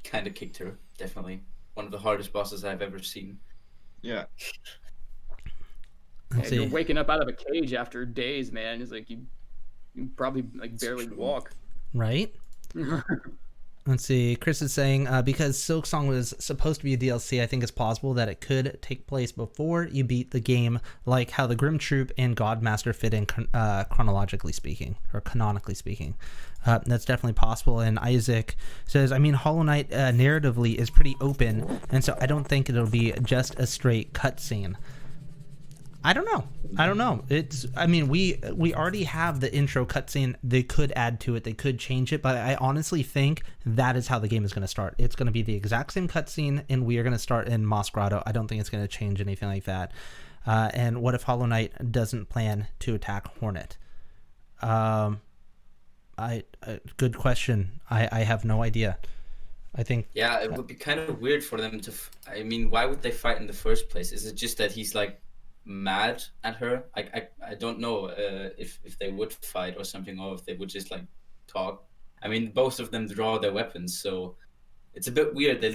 kind of kicked her. Definitely one of the hardest bosses I've ever seen. Yeah. Let's you're see. waking up out of a cage after days, man. It's like you probably like barely walk. Right? Let's see. Chris is saying, because Silksong was supposed to be a DLC, I think it's possible that it could take place before you beat the game, like how the Grim Troop and Godmaster fit in chronologically speaking, or canonically speaking. That's definitely possible. And Isaac says, I mean, Hollow Knight narratively is pretty open, and so I don't think it'll be just a straight cutscene. I don't know. I mean, we already have the intro cutscene. They could add to it. They could change it. But I honestly think that is how the game is going to start. It's going to be the exact same cutscene, and we are going to start in Moss Grotto. I don't think it's going to change anything like that. And what if Hollow Knight doesn't plan to attack Hornet? Good question. I have no idea. I think. Yeah, it would be kind of weird for them to. I mean, why would they fight in the first place? Is it just that he's like mad at her? I don't know if they would fight or something, or if they would just like talk. I mean, both of them draw their weapons, so it's a bit weird. They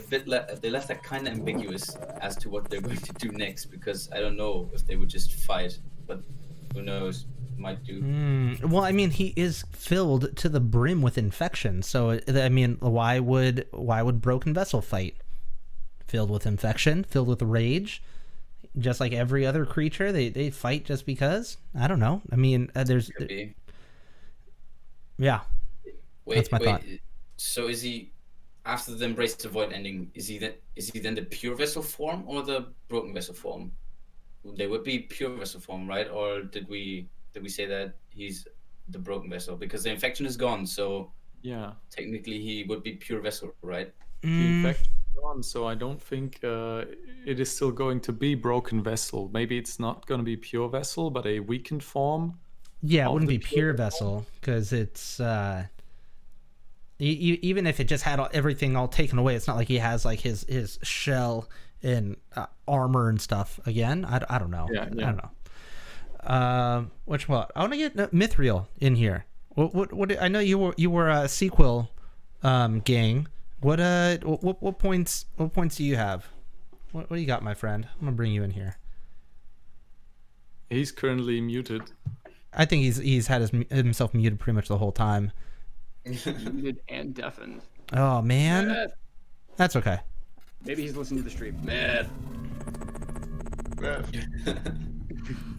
left that kind of ambiguous as to what they're going to do next, because I don't know if they would just fight, but who knows, might do. Well, I mean, he is filled to the brim with infection, so I mean, why would Broken Vessel fight? Filled with infection, filled with rage. Just like every other creature, they fight just because. I don't know. I mean, there's. Could be. Yeah. That's my thought. So is he, after the Embrace the Void ending, is he then the pure vessel form or the broken vessel form? They would be pure vessel form, right? Or did we say that he's the broken vessel? Because the infection is gone, so Yeah. technically he would be pure vessel, right? The infection is gone, so I don't think it is still going to be broken vessel. Maybe it's not going to be pure vessel, but a weakened form. Yeah, it of wouldn't the be pure vessel because it's even if it just had everything all taken away, it's not like he has like his shell and armor and stuff again. I don't know. Yeah. I don't know. Which one? I want to get MythReel in here. What? I know you were a sequel gang. What points do you have? What do you got, my friend? I'm gonna bring you in here. He's currently muted. I think he's had himself muted pretty much the whole time. Muted and deafened. Oh man, Mad. that's okay. Maybe he's listening to the stream. Mad.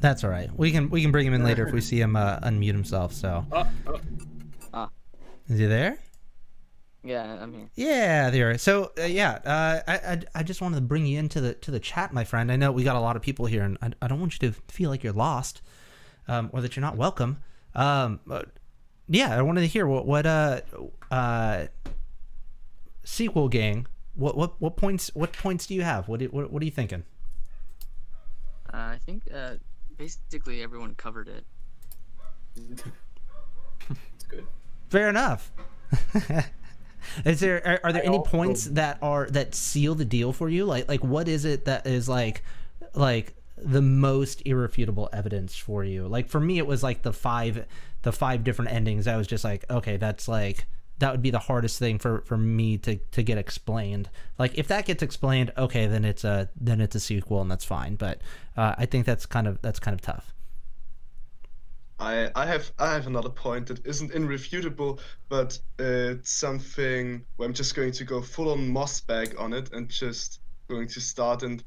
That's all right. We can bring him in later if we see him unmute himself. So. Is he there? Yeah, I'm here. Yeah, there. So I just wanted to bring you into the chat, my friend. I know we got a lot of people here, and I don't want you to feel like you're lost, or that you're not welcome. But yeah, I wanted to hear what sequel gang. What points do you have? What are you thinking? I think basically everyone covered it. It's good. Fair enough. Are there any points that seal the deal for you? Like what is it that is like the most irrefutable evidence for you? Like for me, it was like the five different endings. I was just like, okay, that would be the hardest thing for me to get explained. Like if that gets explained, okay, then it's a sequel and that's fine. But I think that's kind of tough. I have another point that isn't irrefutable, but it's something where I'm just going to go full on Mossbag on it and just going to start and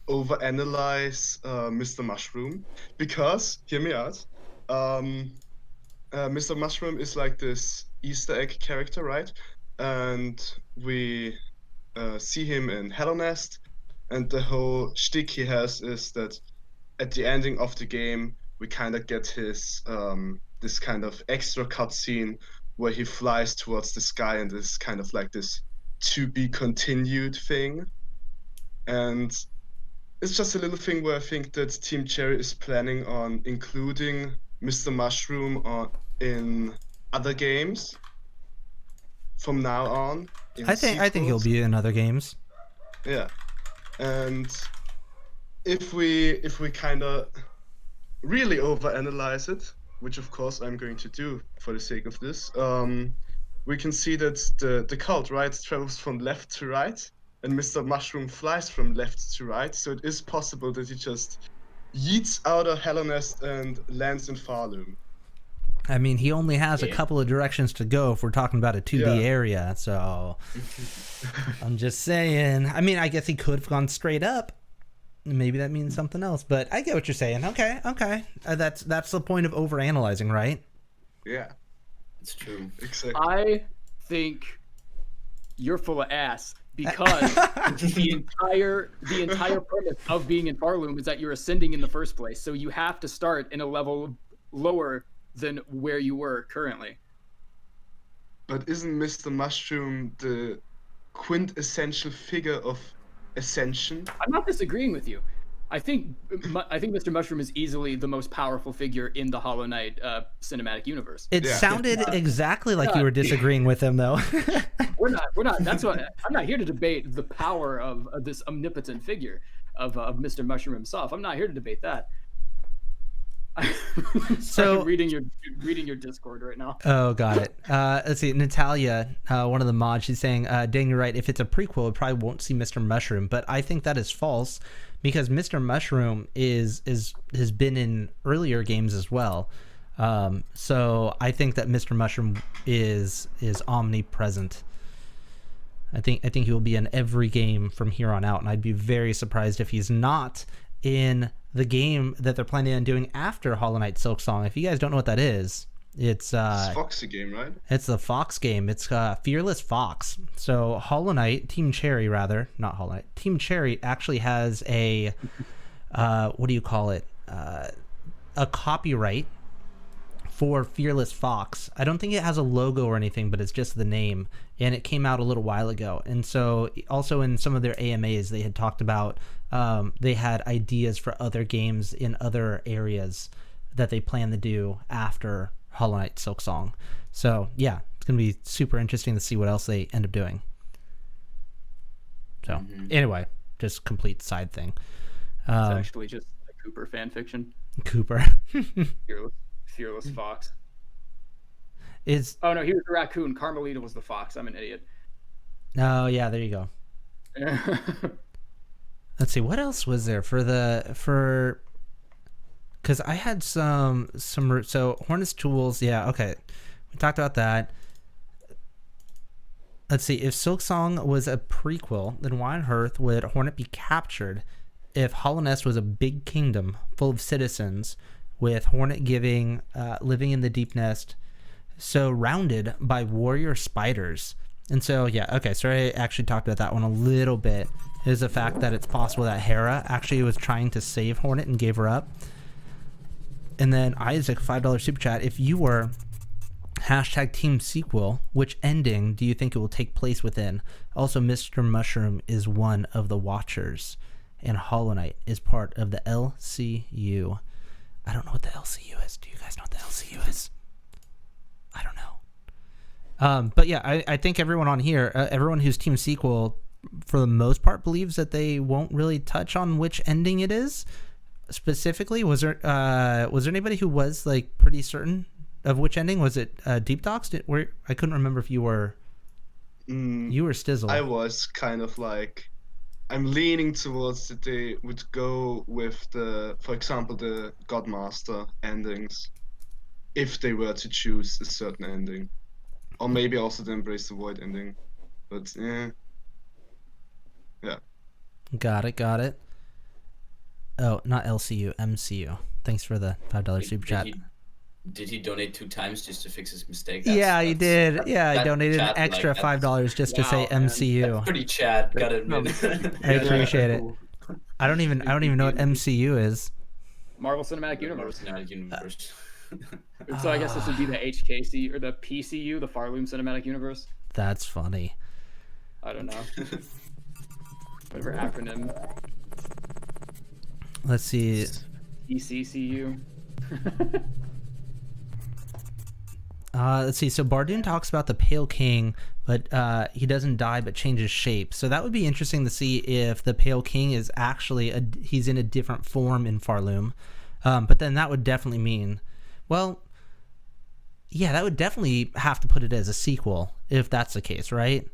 overanalyze Mr. Mushroom, because hear me out. Mr. Mushroom is like this Easter egg character, right? And we see him in Hollow Nest, and the whole shtick he has is that at the ending of the game, we kind of get his this kind of extra cutscene where he flies towards the sky, and is kind of like this to be continued thing. And it's just a little thing where I think that Team Cherry is planning on including Mr. Mushroom in other games from now on. I think he'll be in other games. Yeah, and if we kind of really overanalyze it, which of course I'm going to do for the sake of this, we can see that the cult, right, travels from left to right, and Mr. Mushroom flies from left to right, so it is possible that he just yeets out of Hollow Nest and lands in Farloom. I mean, he only has a couple of directions to go if we're talking about a 2D area, so I'm just saying. I mean, I guess he could have gone straight up. Maybe that means something else, but I get what you're saying. Okay. That's the point of overanalyzing, right? Yeah. It's true. Exactly. I think you're full of ass because the entire premise of being in Farloom is that you're ascending in the first place. So you have to start in a level lower than where you were currently. But isn't Mr. Mushroom the quintessential figure of ascension? I'm not disagreeing with you. I think Mr. Mushroom is easily the most powerful figure in the Hollow Knight cinematic universe. It sounded exactly like you were disagreeing with him, though. We're not. That's what I'm not here to debate the power of this omnipotent figure of Mr. Mushroom himself. I'm not here to debate that. So I'm reading your Discord right now. Oh, got it. Let's see. Natalia, one of the mods, she's saying, "Dang, you're right. If it's a prequel, it probably won't see Mr. Mushroom." But I think that is false because Mr. Mushroom has been in earlier games as well. So I think that Mr. Mushroom is omnipresent. I think he will be in every game from here on out, and I'd be very surprised if he's not in the game that they're planning on doing after Hollow Knight Silksong. If you guys don't know what that is, it's Foxy game, right? It's the Fox game. It's Fearless Fox. So Hollow Knight, Team Cherry rather, not Hollow Knight. Team Cherry actually has a what do you call it? A copyright for Fearless Fox. I don't think it has a logo or anything, but it's just the name, and it came out a little while ago. And so also in some of their AMAs, they had talked about they had ideas for other games in other areas that they plan to do after Hollow Knight Silksong. So yeah, it's gonna be super interesting to see what else they end up doing. So anyway, just complete side thing. It's actually just a Cooper fan fiction. Cooper. Fearless Fox. Oh no, he was the raccoon. Carmelita was the fox. I'm an idiot. Oh yeah, there you go. Let's see, what else was there for because I had some so Hornet's tools, yeah, okay. We talked about that. Let's see, if Silksong was a prequel, then why on earth would Hornet be captured if Hollow Nest was a big kingdom full of citizens with Hornet living in the deep nest, surrounded by warrior spiders? And so, yeah, okay, so I actually talked about that one a little bit, is the fact that it's possible that Hera actually was trying to save Hornet and gave her up. And then Isaac, $5 super chat, if you were #team sequel, which ending do you think it will take place within? Also, Mr. Mushroom is one of the Watchers, and Hollow Knight is part of the LCU. I don't know what the LCU is. Do you guys know what the LCU is? I don't know. But yeah, I think everyone on here, everyone who's team sequel, for the most part, believes that they won't really touch on which ending it is specifically. Was there anybody who was like pretty certain of which ending? Was it Deep Docks? I couldn't remember if you were Stizzl. I was kind of like, I'm leaning towards that they would go with for example, the Godmaster endings, if they were to choose a certain ending, or maybe also the Embrace the Void ending. But yeah. Got it. Oh, not LCU, MCU. Thanks for the $5 super chat. Did he donate 2 times just to fix his mistake? He did. I donated an extra $5 just to say MCU. That's pretty Chad, gotta admit. I appreciate it. I don't even know what MCU is. Marvel Cinematic Universe. So I guess this would be the HKC or the PCU, the Farloom Cinematic Universe. That's funny. I don't know. Whatever acronym. Let's see. ECCU. Let's see. So Bardoon talks about the Pale King, but he doesn't die but changes shape. So that would be interesting to see if the Pale King is actually he's in a different form in Farloom. But then that would definitely mean, well, yeah, that would definitely have to put it as a sequel if that's the case, right?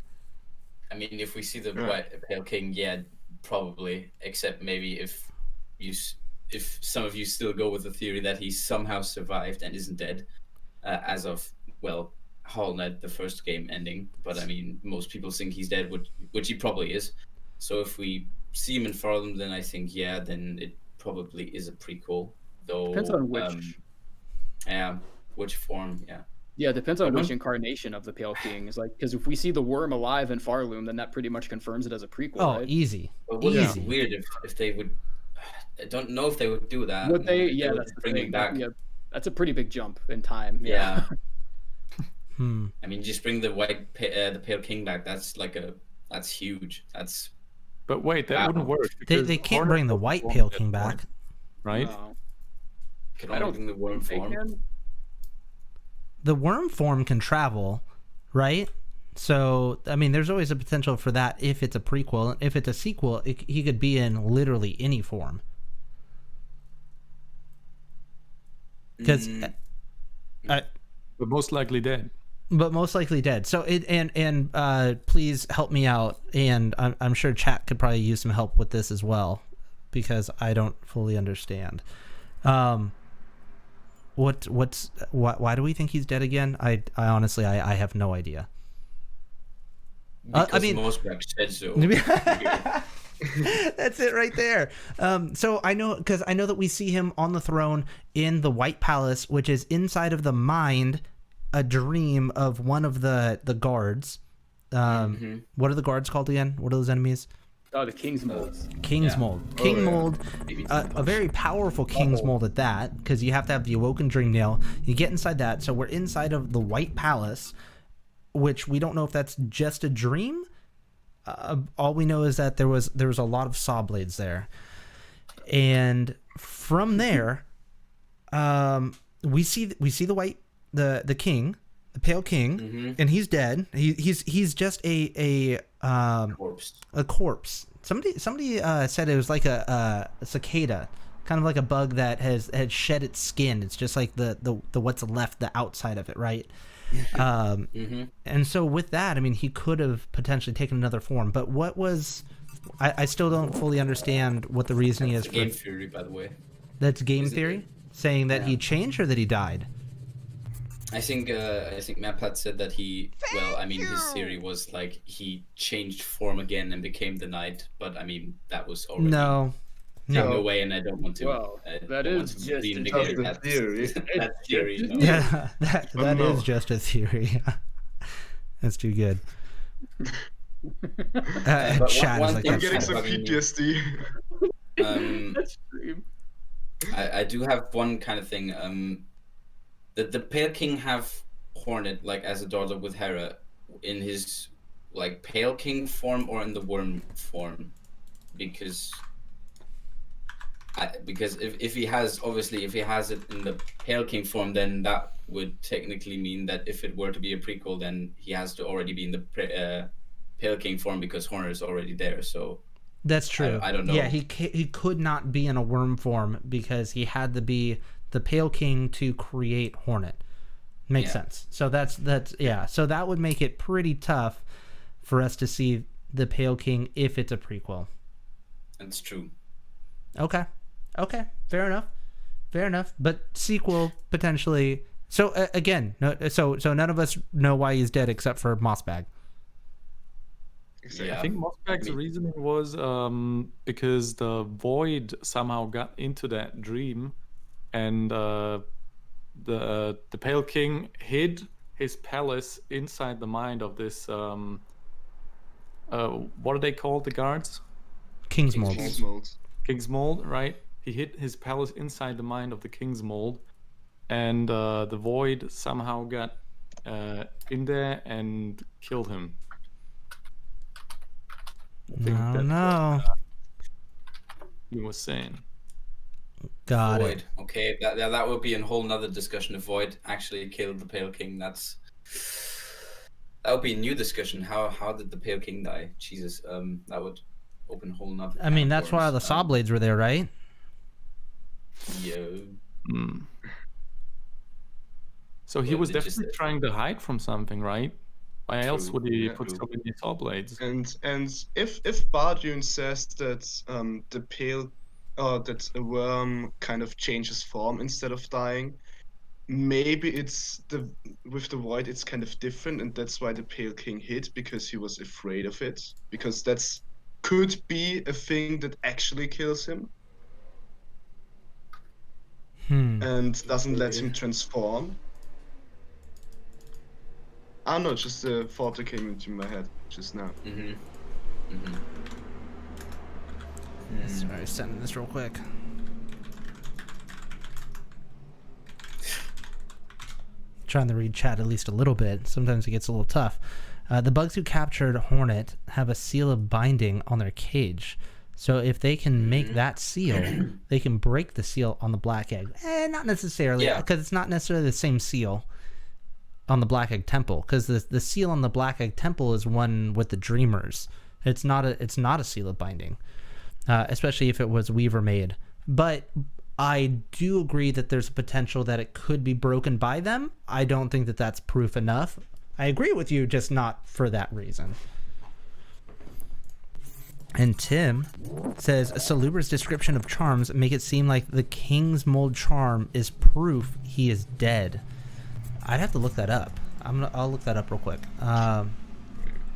I mean, if we see the White Pale King, yeah, probably. Except maybe if some of you still go with the theory that he somehow survived and isn't dead, as of, well, Hollow Knight, the first game ending. But I mean, most people think he's dead, which he probably is. So if we see him in Farland, then I think, yeah, then it probably is a prequel. Though Depends on which. Which form, yeah. Yeah, it depends on which incarnation of the Pale King is like. Because if we see the worm alive in Farloom, then that pretty much confirms it as a prequel. Oh, right? easy. But wouldn't it be weird if they would? I don't know if they would do that. Would they? Yeah, would that's the bring thing. him back. Yeah, that's a pretty big jump in time. Yeah. Hmm. I mean, just bring the the Pale King back. That's huge. That's. But wait, that wouldn't work. They can't Hornet bring the was White formed Pale at King that back. point, right? No. Can I only don't bring the worm think they form. can. The worm form can travel, right? So, I mean, there's always a potential for that if it's a prequel. If it's a sequel, he could be in literally any form. Because, But most likely dead. but most likely dead. So, please help me out, and I'm sure chat could probably use some help with this as well, because I don't fully understand. Why do we think he's dead again? I honestly have no idea. Because I mean, Mossbag said so. That's it right there. So I know that we see him on the throne in the White Palace, which is inside of the mind, a dream of one of the guards. What are the guards called again? What are those enemies? Oh, the King's Molds. King's Mold. King Mold, a very powerful King's Mold at that, because you have to have the Awoken Dream Nail. You get inside that, so we're inside of the White Palace, which we don't know if that's just a dream. All we know is that there was a lot of saw blades there, and from there, we see the king, the Pale King, and he's dead. He's just a Corpse. A corpse. Somebody said it was like a cicada, kind of like a bug that had shed its skin. It's just like the what's left, the outside of it, right? And so with that, I mean, he could have potentially taken another form. But what was? I still don't fully understand what the reasoning is for Game theory, by the way. That's game theory, saying that he changed or that he died. I think Maplat said that he, well, I mean, his theory was like he changed form again and became the knight, but I mean that was already taken away, and I don't want to. Well, that is just a theory. That theory. No. Yeah, that is just a theory. That's too good. But Chat one is like, thing I'm getting that's some bugging me. PTSD. That's dream. I do have one kind of thing. The Pale King have Hornet like as a daughter with Hera in his like Pale King form or in the worm form, because if he has it in the Pale King form, then that would technically mean that if it were to be a prequel, then he has to already be in the Pale King form because Hornet is already there. So that's true. I don't know. Yeah, he could not be in a worm form because he had to be the Pale King to create Hornet. Makes sense. So that's yeah. So that would make it pretty tough for us to see the Pale King if it's a prequel. That's true. Okay. Fair enough. But sequel potentially. So again, so none of us know why he's dead except for Mossbag. Yeah. I think Mossbag's reasoning was because the void somehow got into that dream, and the Pale King hid his palace inside the mind of this. What are they called? The guards? King's Mold. King's Mold, right? He hid his palace inside the mind of the King's Mold, and the void somehow got in there and killed him. I think I that's don't know. what he was saying. Got Void. it. Okay, that would be a whole nother discussion. If Void actually killed the Pale King, that would be a new discussion. How did the Pale King die? Jesus, that would open a whole nother. I mean, that's why the saw blades were there, right? Yo. Hmm. So he Well, was they just definitely said- trying to hide from something, right? Why else True, would he yeah. put so many saw blades? And if Bardune says that the pale or that a worm kind of changes form instead of dying, maybe it's with the void it's kind of different, and that's why the Pale King hid, because he was afraid of it, because that's could be a thing that actually kills him and doesn't let him transform. I don't know, just a thought that came into my head just now. Sorry, sending this real quick. Trying to read chat at least a little bit. Sometimes it gets a little tough. The bugs who captured Hornet have a seal of binding on their cage. So if they can make that seal, they can break the seal on the black egg. Not necessarily, because it's not necessarily the same seal on the Black Egg Temple, because the seal on the Black Egg Temple is one with the Dreamers. It's not a seal of binding, especially if it was Weaver made. But I do agree that there's a potential that it could be broken by them. I don't think that that's proof enough. I agree with you, just not for that reason. And Tim says, Salubra's description of charms make it seem like the King's Mold charm is proof he is dead. I'd have to look that up. I'll look that up real quick.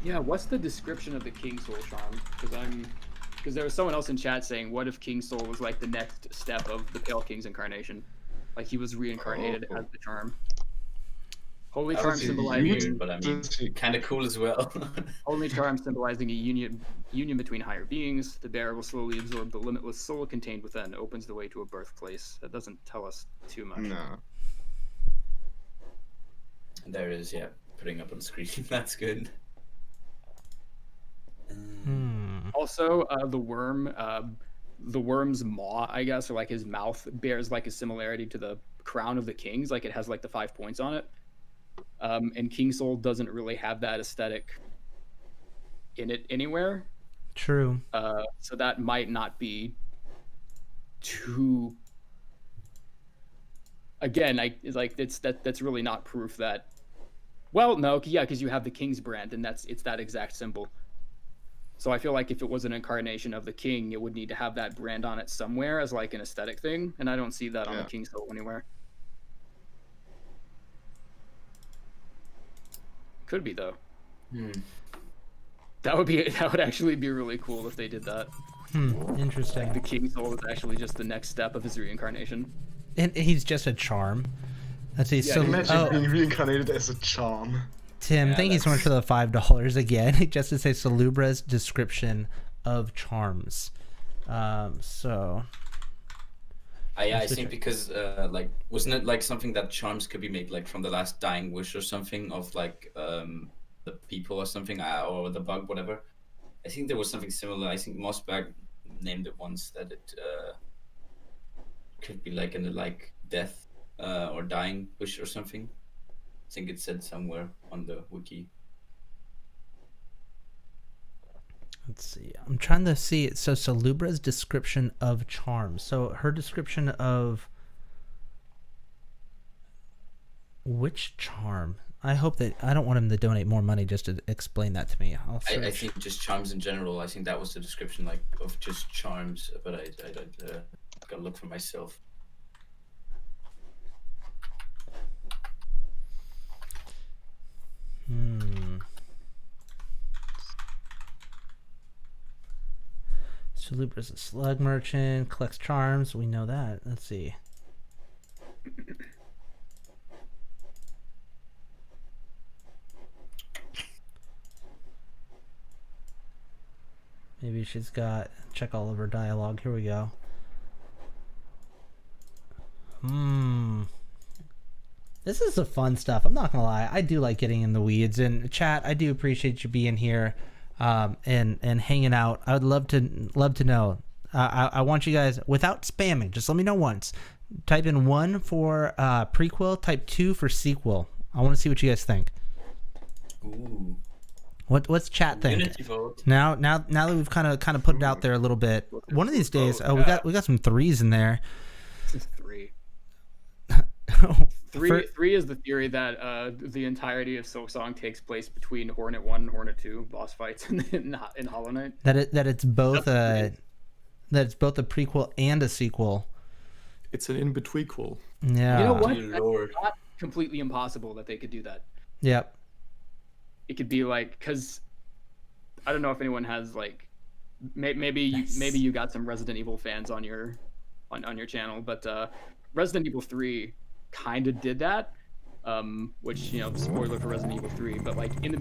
Yeah, what's the description of the King's Soul charm? Because there was someone else in chat saying, what if King's Soul was like the next step of the Pale King's incarnation? Like he was reincarnated as the charm. Holy charm symbolizing, weird, but I mean, kind of cool as well. Holy charm symbolizing a union between higher beings. The bearer will slowly absorb the limitless soul contained within. Opens the way to a birthplace. That doesn't tell us too much. No. There it is, yeah. Putting up on screen. That's good. Also, the worm's maw, I guess, or like his mouth, bears like a similarity to the crown of the kings. Like it has like the 5 points on it. And King Soul doesn't really have that aesthetic in it anywhere. True. So that might not be too. Again, that's really not proof that. Well, no, yeah, because you have the King's brand, and it's that exact symbol. So I feel like if it was an incarnation of the King, it would need to have that brand on it somewhere as like an aesthetic thing, and I don't see that on the King Soul anywhere. Could be though. That would actually be really cool if they did that. Interesting. Like the King Soul is actually just the next step of his reincarnation. And he's just a charm. Let's see. Yeah, So, Imagine being reincarnated as a charm. Tim, thank you so much for the $5 again. Just to say Salubra's description of charms. So. I think because like wasn't it like something that charms could be made like from the last dying wish or something of like the people or something or the bug, whatever. I think there was something similar. I think Mossbag named it once that it could be like in the like death or dying wish or something. I think it said somewhere on the wiki. Let's see. I'm trying to see. So Salubra's description of charms. So her description of which charm? I hope that I don't want him to donate more money just to explain that to me. I think just charms in general. I think that was the description like of just charms, but I gotta look for myself. Salubra's a slug merchant, collects charms. We know that. Let's see. Maybe she's got check all of her dialogue. Here we go. This is the fun stuff. I'm not gonna lie. I do like getting in the weeds. And chat, I do appreciate you being here and hanging out. I would love to know. I want you guys, without spamming, just let me know once. Type in 1 for prequel, type 2 for sequel. I want to see what you guys think. Ooh. What's chat think? Unity vote. Now that we've kind of put it out there a little bit. One of these days, we got some 3s in there. Three is the theory that the entirety of Silksong takes place between Hornet 1 and Hornet 2 boss fights in Hollow Knight. that it's both a prequel and a sequel. It's an in-betweenquel. Yeah. You know what? Dear That's Lord. not completely impossible that they could do that. Yep. It could be like, because I don't know if anyone has like, maybe you got some Resident Evil fans on your channel, but Resident Evil 3 kind of did that, which, you know, spoiler for Resident Evil 3, but like in the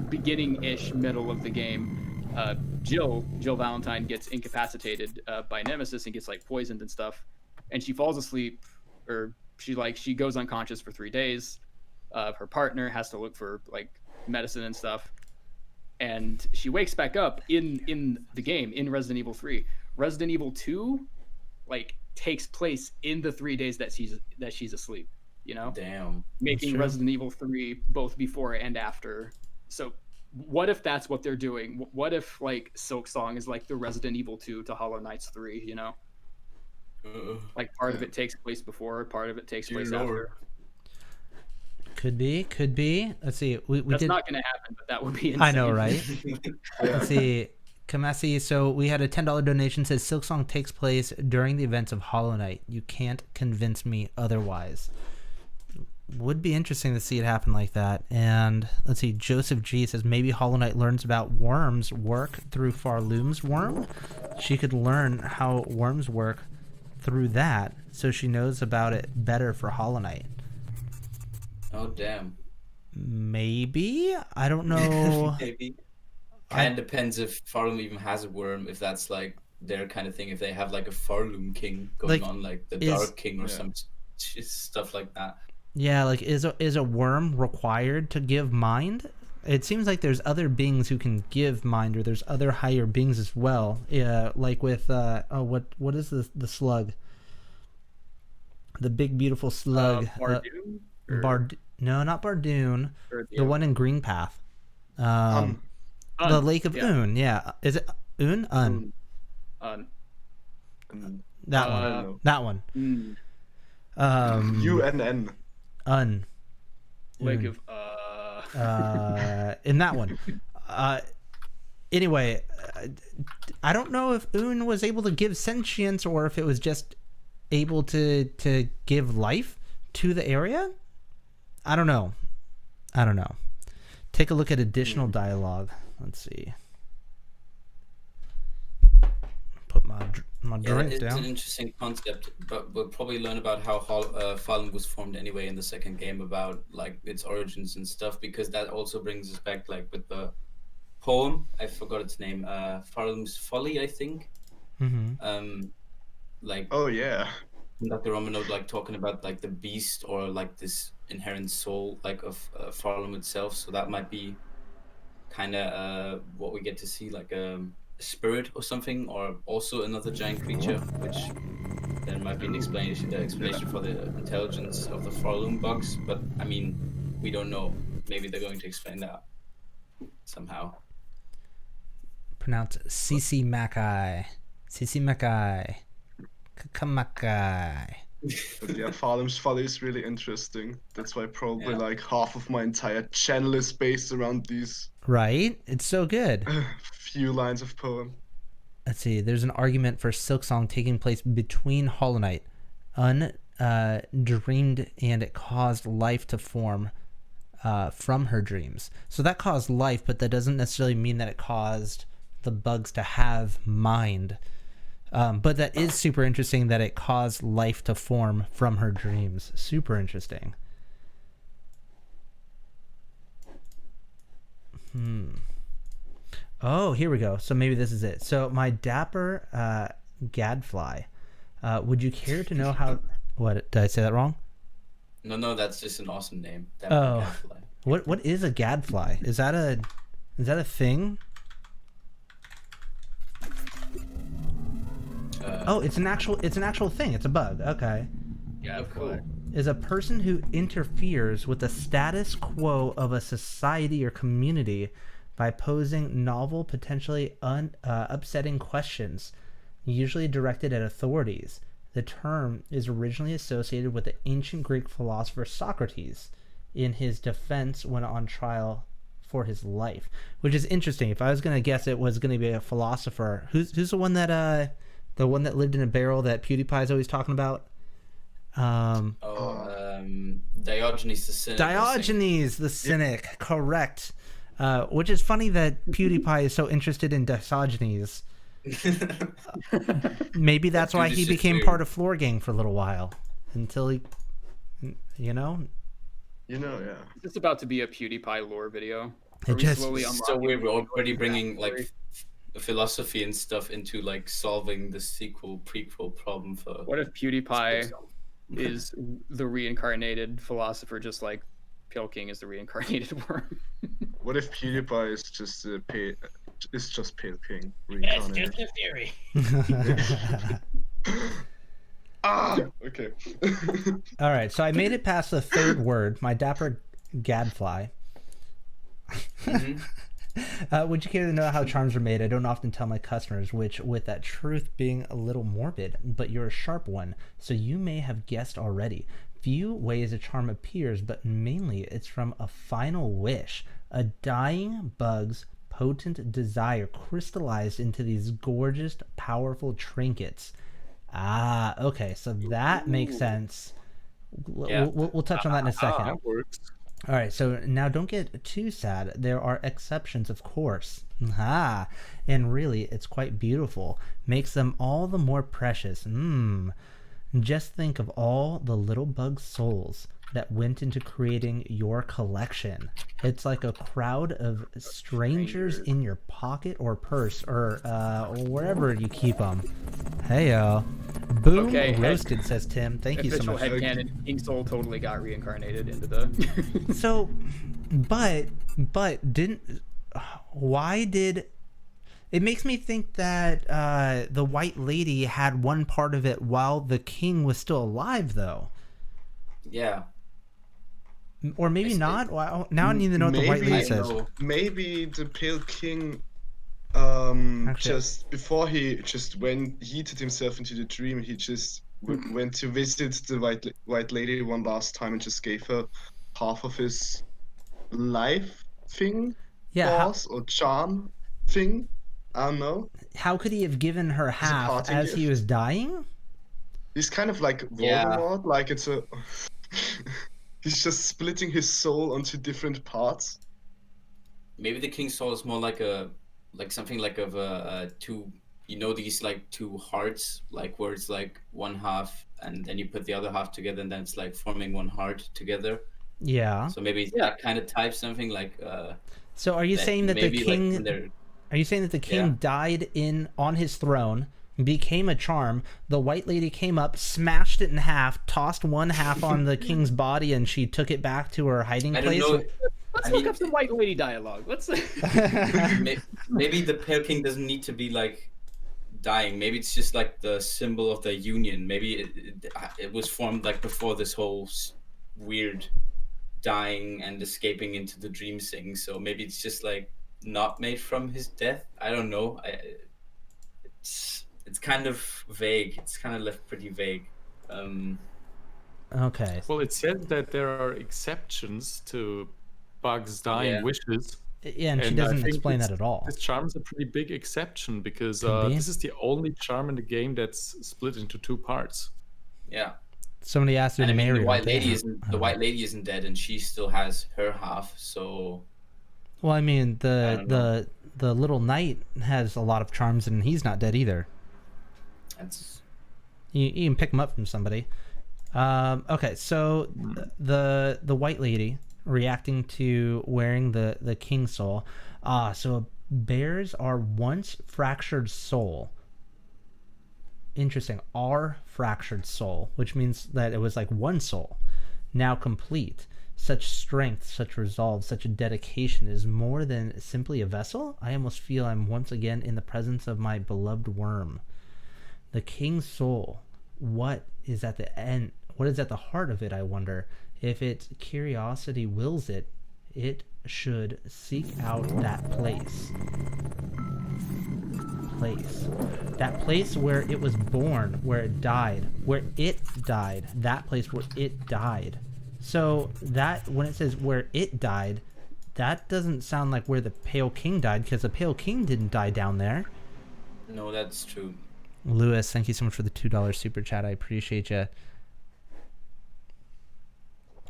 beginning-ish middle of the game, Jill Valentine gets incapacitated by Nemesis and gets like poisoned and stuff, and she falls asleep, or she goes unconscious for 3 days. Her partner has to look for like medicine and stuff, and she wakes back up in the game in Resident Evil 3. Resident Evil 2 like takes place in the 3 days that she's asleep, you know? Damn. Making Resident Evil 3 both before and after. So what if that's what they're doing? What if like Silksong is like the Resident Evil 2 to Hollow Knights 3, you know? Like part of it takes place before, part of it takes place after. Could be. Let's see. That's did not going to happen, but that would be insane. I know, right? Let's see. Kamasi, so we had a $10 donation, says Silksong takes place during the events of Hollow Knight. You can't convince me otherwise. Would be interesting to see it happen like that. And let's see, Joseph G says maybe Hollow Knight learns about worms work through Farloom's worm. She could learn how worms work through that, so she knows about it better for Hollow Knight. Oh, damn. Maybe? I don't know. Maybe. Kind of depends if Farloom even has a worm, if that's like their kind of thing, if they have like a Farloom king going Like, on, like the Dark King or some stuff like that. Yeah, like is a worm required to give mind? It seems like there's other beings who can give mind, or there's other higher beings as well. Yeah, like with what is the slug? The big beautiful slug. Bardoon? No, not Bardoon. The one in Greenpath. The Lake of Un. Yeah, is it Un? That one. That one. UNN. Un. Lake of in that one. Anyway, I don't know if Un was able to give sentience or if it was just able to give life to the area. I don't know. Take a look at additional dialogue. Let's see. Put my drink it's down. an interesting concept, but we'll probably learn about how Farloom was formed anyway in the second game, about like its origins and stuff, because that also brings us back like with the poem. I forgot its name. Farloom's Folly, I think. Mm-hmm. Like. Oh yeah. Dr. Romano like talking about like the beast or like this inherent soul like of Farloom itself, so that might be kind of what we get to see, like a spirit or something, or also another giant creature, which there might be an explanation for the intelligence of the Farloom bugs, but I mean, we don't know. Maybe they're going to explain that somehow. Pronounce Cici Mackay. Cici Mackay. Kamakai. But yeah, Farloom's Folly is really interesting. That's why probably like half of my entire channel is based around these. Right? It's so good. Few lines of poem. Let's see. There's an argument for Silksong taking place between Hollow Knight. Dreamed and it caused life to form from her dreams. So that caused life, but that doesn't necessarily mean that it caused the bugs to have mind. But that is super interesting that it caused life to form from her dreams. Super interesting. Oh, here we go. So maybe this is it. So my dapper gadfly. Would you care to know how... What? Did I say that wrong? No, that's just an awesome name. Oh. What is a gadfly? Is that a thing? Oh, it's an actual thing. It's a bug. Okay. Yeah, cool. Is a person who interferes with the status quo of a society or community by posing novel, potentially upsetting questions, usually directed at authorities. The term is originally associated with the ancient Greek philosopher Socrates in his defense when on trial for his life, which is interesting. If I was going to guess it was going to be a philosopher, who's the one that lived in a barrel that PewDiePie is always talking about? Diogenes the Cynic. Diogenes the Cynic, correct. Which is funny that PewDiePie is so interested in Diogenes. Maybe that's why he became part of Floor Gang for a little while, until he, yeah. Is this about to be a PewDiePie lore video? So we're already bringing like philosophy and stuff into like solving the prequel problem for. What if PewDiePie is the reincarnated philosopher, just like Pale King is the reincarnated worm? What if PewDiePie is just Pale King That's reincarnated? just a theory. Okay. All right, so I made it past the third word, my dapper gadfly. Would you care to know how charms are made? I don't often tell my customers, which with that truth being a little morbid, but you're a sharp one, so you may have guessed already. Few ways a charm appears, but mainly it's from a final wish, a dying bug's potent desire crystallized into these gorgeous, powerful trinkets. Okay, so that makes sense. We'll touch on that in a second. That works. All right, so now don't get too sad. There are exceptions, of course. And really, it's quite beautiful. Makes them all the more precious. Just think of all the little bug souls that went into creating your collection. It's like a crowd of strangers in your pocket or purse or wherever you keep them. Hey-o. Boom, Okay, roasted, says Tim. Thank you so much. Official headcanon, King Soul totally got reincarnated into the... So, but why did... It makes me think that the White Lady had one part of it while the king was still alive, though. Yeah. Or maybe not. Well, now I need to know what the White Lady says. Maybe the Pale King, just before he just yeeted himself into the dream, he just went to visit the White Lady one last time and just gave her half of his life thing, force or charm thing. I don't know. How could he have given her half as he was dying? He's kind of like Voldemort, like it's a... He's just splitting his soul onto different parts. Maybe the King's Soul is more like something like of a two, these like two hearts, like where it's like one half and then you put the other half together and then it's like forming one heart together. Yeah. So maybe it's that kind of type, something like. So are you saying that the king? Like are you saying that the king died on his throne? Became a charm. The White Lady came up, smashed it in half, tossed one half on the king's body, and she took it back to her hiding place. Let's look up some White Lady dialogue. Let's. Maybe the Pale King doesn't need to be like dying. Maybe it's just like the symbol of the union. Maybe it was formed like before this whole weird dying and escaping into the dream thing. So maybe it's just like not made from his death. I don't know. It's kind of vague. It's kind of left pretty vague. Okay. Well, it said that there are exceptions to bugs' dying wishes. Yeah, and she doesn't explain that at all. This charm's a pretty big exception because this is the only charm in the game that's split into two parts. Yeah. Somebody asked her to marry the White Lady isn't dead, and she still has her half. So. Well, I mean, the little knight has a lot of charms, and he's not dead either. You can pick him up from somebody. Okay, so the White Lady reacting to wearing the King Soul. So bears are once fractured soul. Interesting. Are fractured soul, which means that it was like one soul, now complete. Such strength, such resolve, such a dedication is more than simply a vessel. I almost feel I'm once again in the presence of my beloved worm. The King's Soul. What is at the end? What is at the heart of it, I wonder? If its curiosity wills it, it should seek out that place. place. That place where it was born, where it died, that place where it died. So that, when it says where it died, that doesn't sound like where the Pale King died, because the Pale King didn't die down there. No, that's true. Lewis, thank you so much for the $2 super chat. I appreciate you.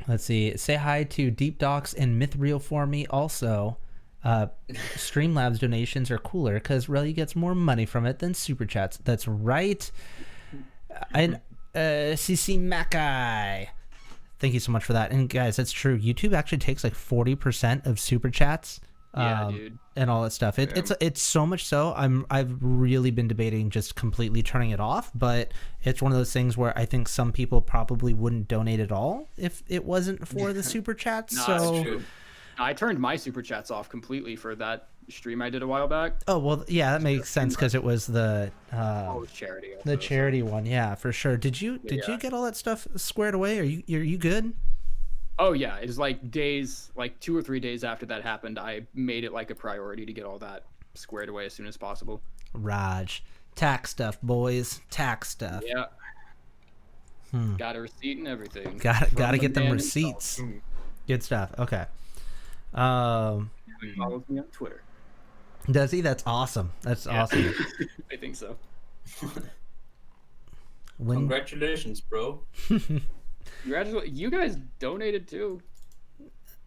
Let's see. Say hi to Deep Docs and MythReel for me. Also, Streamlabs donations are cooler because Relyea gets more money from it than super chats. That's right. And CC Mackay. Thank you so much for that. And guys, that's true. YouTube actually takes like 40% of super chats. Yeah, dude. And all that stuff. It's so much so I've really been debating just completely turning it off, but it's one of those things where I think some people probably wouldn't donate at all if it wasn't for the super chats. No, so that's true. I turned my super chats off completely for that stream I did a while back. Oh well, yeah, that makes sense because it was the charity. The charity one, yeah, for sure. Did you get all that stuff squared away? Are you good? Oh yeah, it was like 2 or 3 days after that happened, I made it like a priority to get all that squared away as soon as possible. Raj, tax stuff, boys, tax stuff. Yeah. Got a receipt and everything. Gotta get them receipts. Good stuff. Okay. He follows me on Twitter. Does he? That's awesome. That's awesome. I think so. Congratulations, bro. You guys donated too.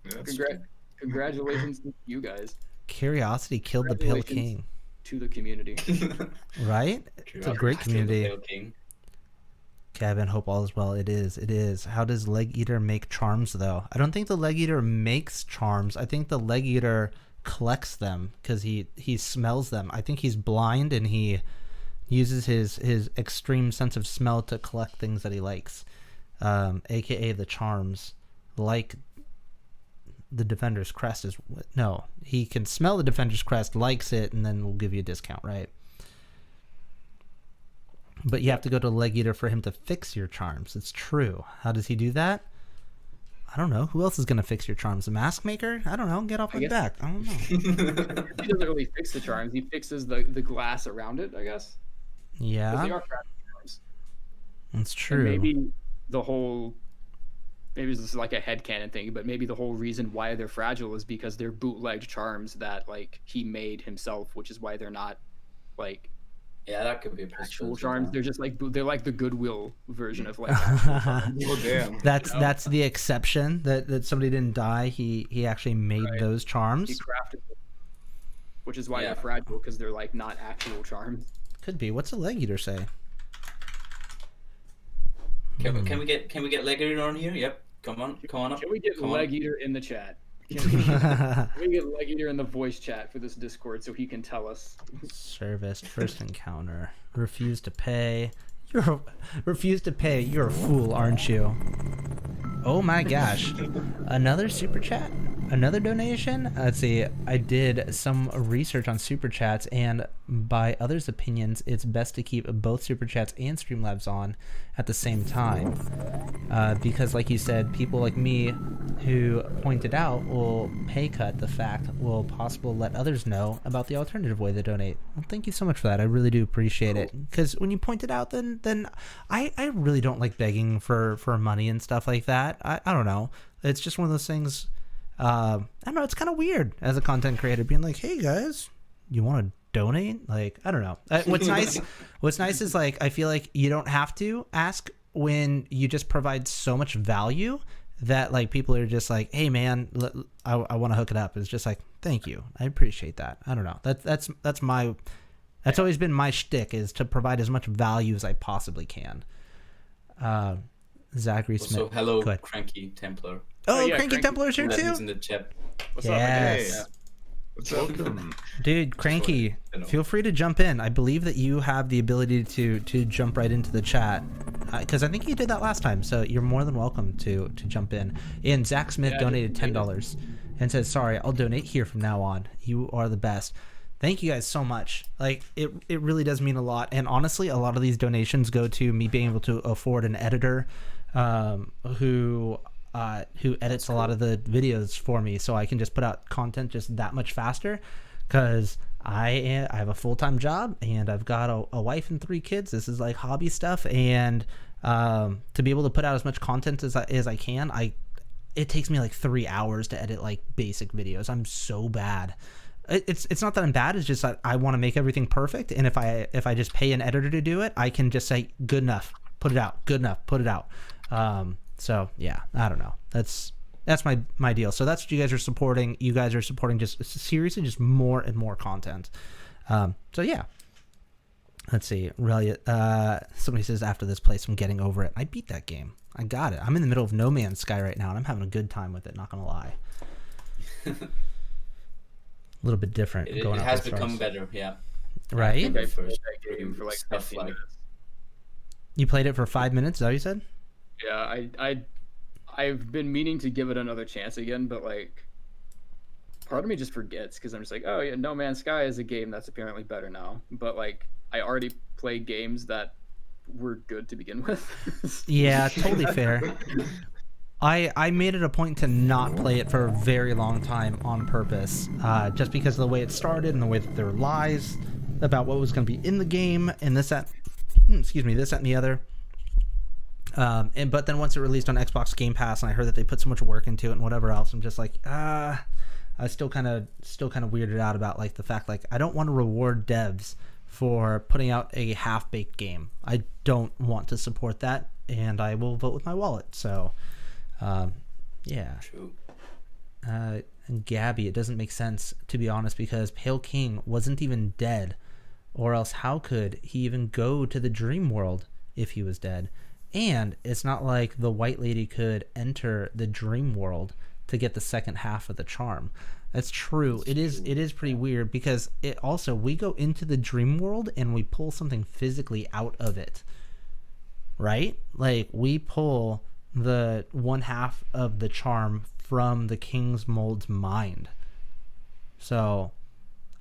Yeah, Congratulations to you guys. Curiosity killed the Pale King. To the community. Right? It's a great community. Kevin, hope all is well. It is. How does Leg Eater make charms, though? I don't think the Leg Eater makes charms. I think the Leg Eater collects them because he smells them. I think he's blind and he uses his extreme sense of smell to collect things that he likes. AKA the charms, like the Defender's Crest is... No, he can smell the Defender's Crest, likes it, and then will give you a discount, right? But you have to go to Leg Eater for him to fix your charms. It's true. How does he do that? I don't know. Who else is going to fix your charms? The Mask Maker? I don't know. Get off my back. I don't know. He doesn't really fix the charms. He fixes the glass around it, I guess. Yeah. Because they are fragile charms. That's true. And maybe this is like a headcanon thing, but maybe the whole reason why they're fragile is because they're bootlegged charms that like he made himself, which is why they're not like... Yeah, that could be a actual charms. They're just like they're like the Goodwill version of like. Oh damn! That's the exception that somebody didn't die. He actually made those charms. He crafted them, which is why they're fragile, because they're like not actual charms. Could be. What's a Leg Eater say? Can we get Leg Eater on here? Yep. Come on up. Can we get Leg Eater in the chat? Can we get Leg Eater in the voice chat for this Discord so he can tell us? Service, first encounter. Refuse to pay. Refuse to pay. You're a fool, aren't you? Oh my gosh. Another super chat? Another donation? Let's see. I did some research on super chats, and by others' opinions, it's best to keep both super chats and Streamlabs on at the same time. Because, like you said, people like me who pointed out will pay cut the fact will possibly let others know about the alternative way they donate. Well, thank you so much for that. I really do appreciate it. Because when you point it out, then I really don't like begging for money and stuff like that. I don't know. It's just one of those things. I don't know. It's kind of weird as a content creator being like, "Hey guys, you want to donate?" Like, I don't know. What's nice is like I feel like you don't have to ask when you just provide so much value that like people are just like, "Hey man, I want to hook it up." It's just like, "Thank you, I appreciate that." I don't know. That's always been my shtick, is to provide as much value as I possibly can. Zachary Smith. So hello, Cranky Templar. Oh, yeah, Cranky Templar's here too? In the chat. What's yes. up? What's up? Dude, Cranky, feel free to jump in. I believe that you have the ability to jump right into the chat. Because I think you did that last time, so you're more than welcome to jump in. And Zach Smith donated $10 and said, "Sorry, I'll donate here from now on. You are the best." Thank you guys so much. Like, it really does mean a lot. And honestly, a lot of these donations go to me being able to afford an editor who edits a lot of the videos for me, so I can just put out content just that much faster. Because I have a full-time job and I've got a wife and 3 kids. This is like hobby stuff, and to be able to put out as much content as I can, it takes me like 3 hours to edit like basic videos. I'm so bad. It's not that I'm bad. It's just that I want to make everything perfect, and if I just pay an editor to do it, I can just say good enough, put it out, good enough, put it out. So yeah, I don't know. That's my deal. So that's what you guys are supporting. You guys are supporting just seriously just more and more content. So yeah. Let's see. Relyea, somebody says after this place, I'm getting over it. I beat that game. I got it. I'm in the middle of No Man's Sky right now, and I'm having a good time with it. Not gonna lie. A little bit different. It going has up become better, yeah. Right? I think I For played that game for like stuff 15 like- minutes. You played it for 5 minutes. Is that what you said? Yeah, I've been meaning to give it another chance again, but like, part of me just forgets because I'm just like, oh yeah, No Man's Sky is a game that's apparently better now. But like, I already played games that were good to begin with. Yeah, totally fair. I made it a point to not play it for a very long time on purpose, just because of the way it started and the way that there were lies about what was going to be in the game and this, that, this, that, and the other. But then once it released on Xbox Game Pass, and I heard that they put so much work into it and whatever else, I'm just like, I was still kind of weirded out about like the fact like I don't want to reward devs for putting out a half-baked game. I don't want to support that, and I will vote with my wallet. So, yeah. True. And Gabby, it doesn't make sense, to be honest, because Pale King wasn't even dead, or else how could he even go to the dream world if he was dead? And it's not like the white lady could enter the dream world to get the second half of the charm. That's true. It is pretty weird because it also, we go into the dream world and we pull something physically out of it, right? Like we pull the one half of the charm from the King's Mold's mind. So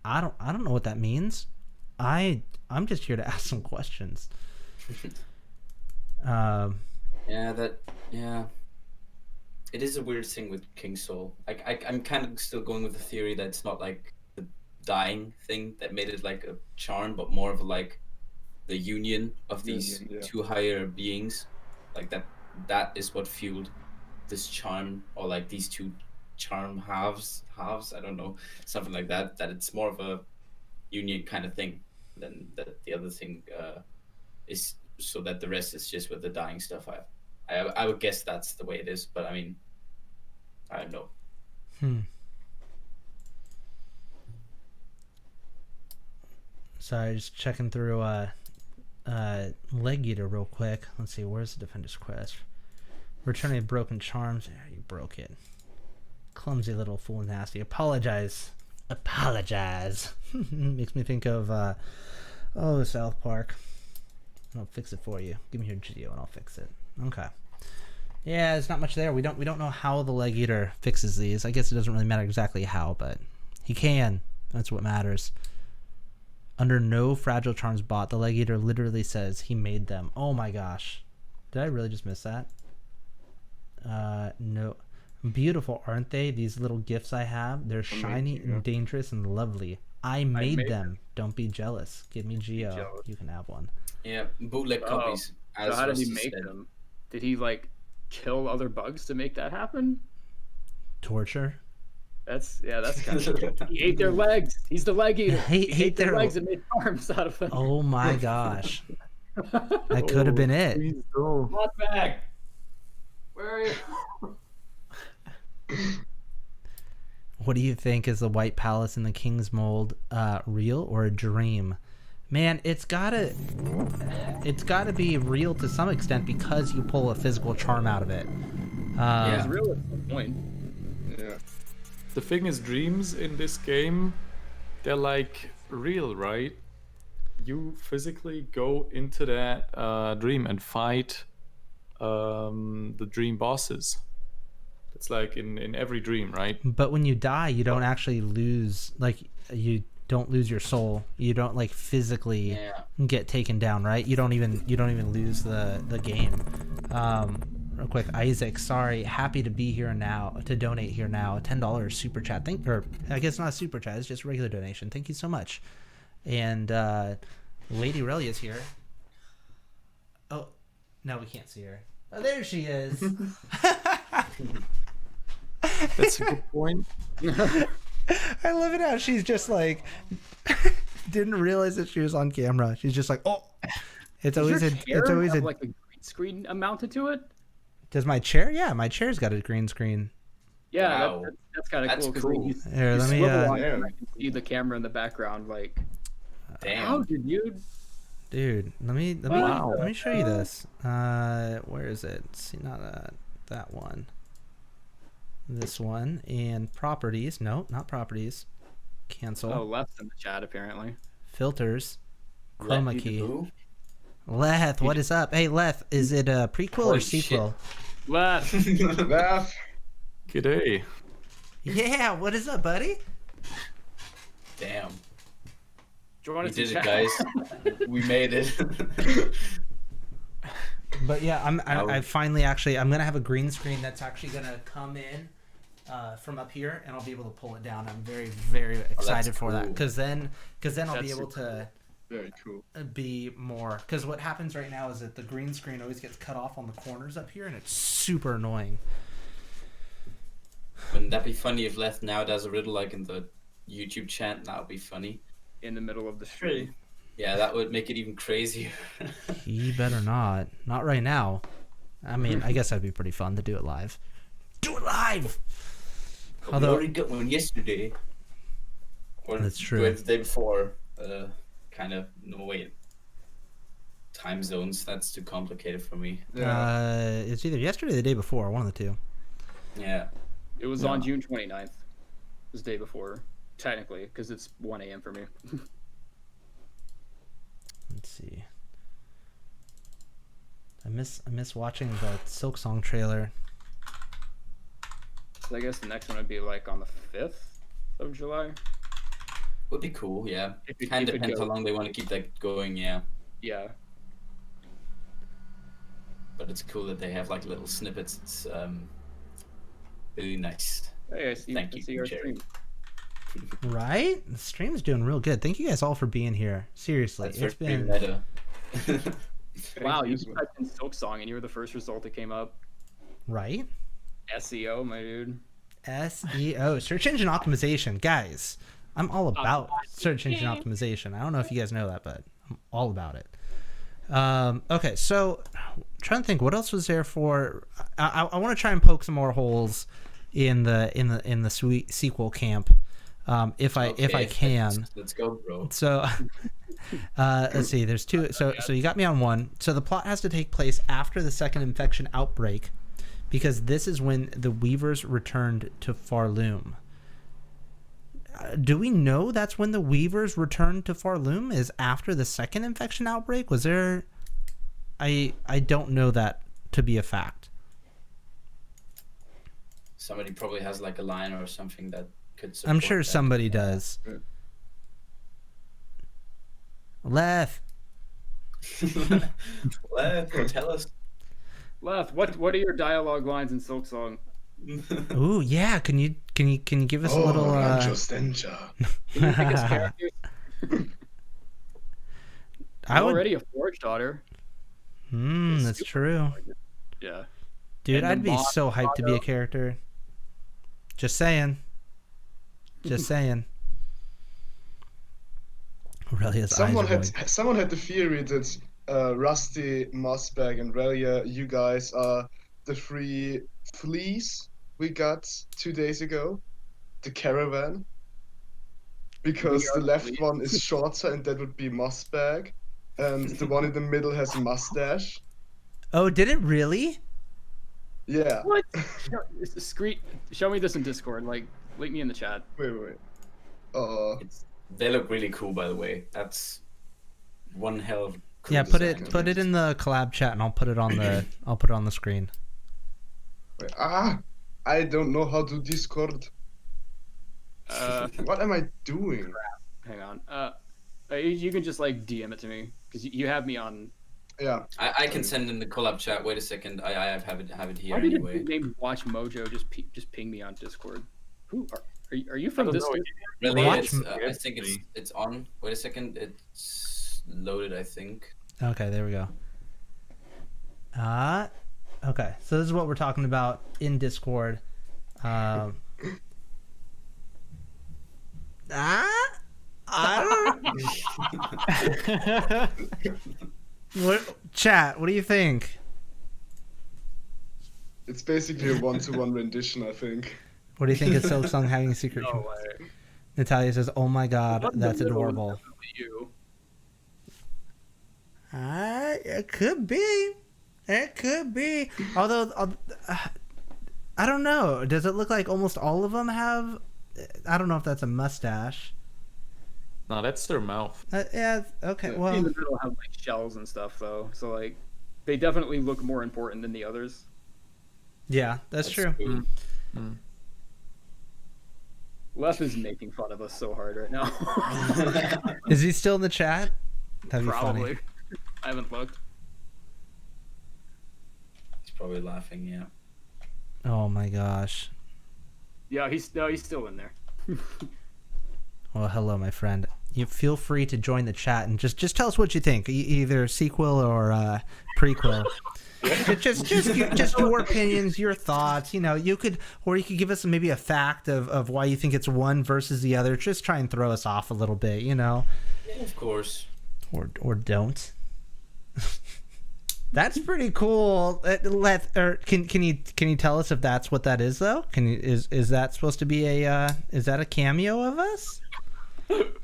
I don't know what that means. I'm just here to ask some questions. It is a weird thing with King's Soul. I'm kind of still going with the theory that it's not like the dying thing that made it like a charm, but more of like the union of these two higher beings. Like that is what fueled this charm, or like these two charm halves, I don't know, something like that. That it's more of a union kind of thing than that the other thing is, so that the rest is just with the dying stuff. I would guess that's the way it is, but I mean, I don't know. Sorry, just checking through Leg Eater real quick. Let's see, where's the Defender's Quest? Returning broken charms. Yeah, you broke it. Clumsy little fool, nasty. Apologize. Makes me think of South Park. I'll fix it for you. Give me your Geo and I'll fix it. Okay. Yeah, there's not much there. We don't know how the Leg Eater fixes these. I guess it doesn't really matter exactly how, but he can. That's what matters. Under no fragile charms bot, the Leg Eater literally says he made them. Oh my gosh. Did I really just miss that? No. Beautiful, aren't they? These little gifts I have. They're shiny and dangerous and lovely. I made them. Don't be jealous. Give me Geo. You can have one. Yeah, bootleg copies. So how did he make them? Did he like kill other bugs to make that happen? Torture. That's kind of. He ate their legs. He's the Leg Eater. He ate their legs and made arms out of them. Oh my gosh. That could have been it. Please don't. Mossbag, where are you? What do you think? Is the White Palace in the King's Mold real or a dream? Man, it's gotta be real to some extent because you pull a physical charm out of it. It's real at some point. Yeah. The thing is, dreams in this game, they're like real, right? You physically go into that dream and fight the dream bosses. It's like in every dream, right? But when you die, you don't actually lose, like, you don't lose your soul. You don't like physically get taken down, right? You don't even lose the game. real quick. Isaac, sorry, happy to be here now, to donate here now. $10 super chat. Or I guess not a super chat, it's just a regular donation. Thank you so much. And Lady Relyea is here. Oh, no, we can't see her. Oh, there she is. That's a good point. I love it how she's just like didn't realize that she was on camera. She's just like, oh, it's always a like a green screen mounted to it. Does my chair? Yeah, my chair's got a green screen. Yeah, Wow. that's kind of That's cool. 'Cause cool. when Here, you let me. swivel on it, I can see the camera in the background. Like, Damn. how did you? Dude, let me Wow. let me show you this. Where is it? Let's see, not that one. This one and properties. No, not properties. Cancel. Oh, left's in the chat apparently. Filters. Let Chroma me key. do. Leth, what is up? Hey, Leth, is it a prequel or Holy shit. sequel? Left. Laugh. G'day. Yeah, what is up, buddy? Damn. Join We us in did it, chat. guys. We made it. But yeah, I finally actually I'm gonna have a green screen that's actually gonna come in from up here, and I'll be able to pull it down. I'm very, very excited for that cool. because then I'll be That's able to Very cool. be more. Because what happens right now is that the green screen always gets cut off on the corners up here, and it's super annoying. Wouldn't that be funny if Left now does a riddle like in the YouTube chat? That would be funny. In the middle of the stream. Yeah, that would make it even crazier. You better not. Not right now. I mean, I guess that'd be pretty fun to do it live. Do it live. We Although- already got one yesterday. Or That's true. The day before. Kind of, no wait. Time zones, that's too complicated for me. It's either yesterday or the day before, one of the two. Yeah. It was on June 29th. This day before, technically, because it's 1 a.m. for me. Let's see. I miss watching the Silksong trailer. So I guess the next one would be like on the 5th of July. Would be cool, yeah. If it- Kind if of it depends how goes. long they want to keep that going, yeah. Yeah. But it's cool that they have like little snippets. It's really nice. Hey, I see, Thank I you, see our Jerry. stream. Right? The stream's doing real good. Thank you guys all for being here. Seriously, That's it's very been meta. Wow, you you. typed in Silksong and you were the first result that came up. right. SEO, my dude. SEO, search engine optimization, guys. I'm all about search engine optimization. I don't know if you guys know that, but I'm all about it. Okay, so trying to think, what else was there for? I want to try and poke some more holes in the sweet sequel camp, if I Okay, can. Let's go, bro. So let's see. There's two. So you got me on one. So the plot has to take place after the second infection outbreak, because this is when the Weavers returned to Farloom. Do we know that's when the Weavers returned to Farloom? Is after the second infection outbreak? Was there? I don't know that to be a fact. Somebody probably has like a line or something that could. I'm support sure that. somebody does. Left. Well, tell us. Left. What are your dialogue lines in Silksong? Ooh, yeah. Can you give us a Oh, little? Rancho Stencha. Can you think of characters? I would. Already a Forge daughter. That's true. Yeah. Dude, And the I'd be Moss so hyped to be a motto. character. Just saying. Just saying. Really, his Someone eyes are had the theory that Rusty, Mossbag, and Relyea, you guys are the 3 fleas we got 2 days ago, the caravan. Because We are the left fleas. one is shorter, and that would be Mossbag, and the one in the middle has a mustache. Oh, did it really? Yeah. What? Show me this in Discord. Like, link me in the chat. Wait. They look really cool, by the way. That's one hell of cool Yeah, design. put it in the collab chat, and I'll put it on the screen. Wait. I don't know how to Discord. What am I doing? Hang on. You can just like DM it to me because you have me on Yeah. I can send in the collab chat. Wait a second. I have it here Why did anyway. a dude named Watch Mojo just ping me on Discord? Who are you from I don't this? know. Really, Watch it's, m- I think it's on. Wait a second. It's loaded, I think. Okay, there we go. Okay, so this is what we're talking about in Discord. I don't. What chat? What do you think? It's basically a one-to-one rendition, I think. What do you think of Silksong having a secret? No way. Natalia says, "Oh my God, What in that's the middle is adorable." definitely You. It could be. It could be. Although, I don't know. Does it look like almost all of them have? I don't know if that's a mustache. No, that's their mouth. Yeah. Okay. In Well. the middle have like shells and stuff though, so like they definitely look more important than the others. Yeah, that's true. cool. Left is making fun of us so hard right now. Is he still in the chat? That'd be Probably. funny. I haven't looked. He's probably laughing. Yeah. Oh my gosh. Yeah, he's still in there. Well, hello, my friend. You feel free to join the chat and just tell us what you think, either sequel or prequel. just your opinions, your thoughts. You know, you could give us maybe a fact of why you think it's one versus the other. Just try and throw us off a little bit, you know, Yeah, of course. or don't. That's pretty cool. Can you tell us if that's what that is though? Is that supposed to be is that a cameo of us?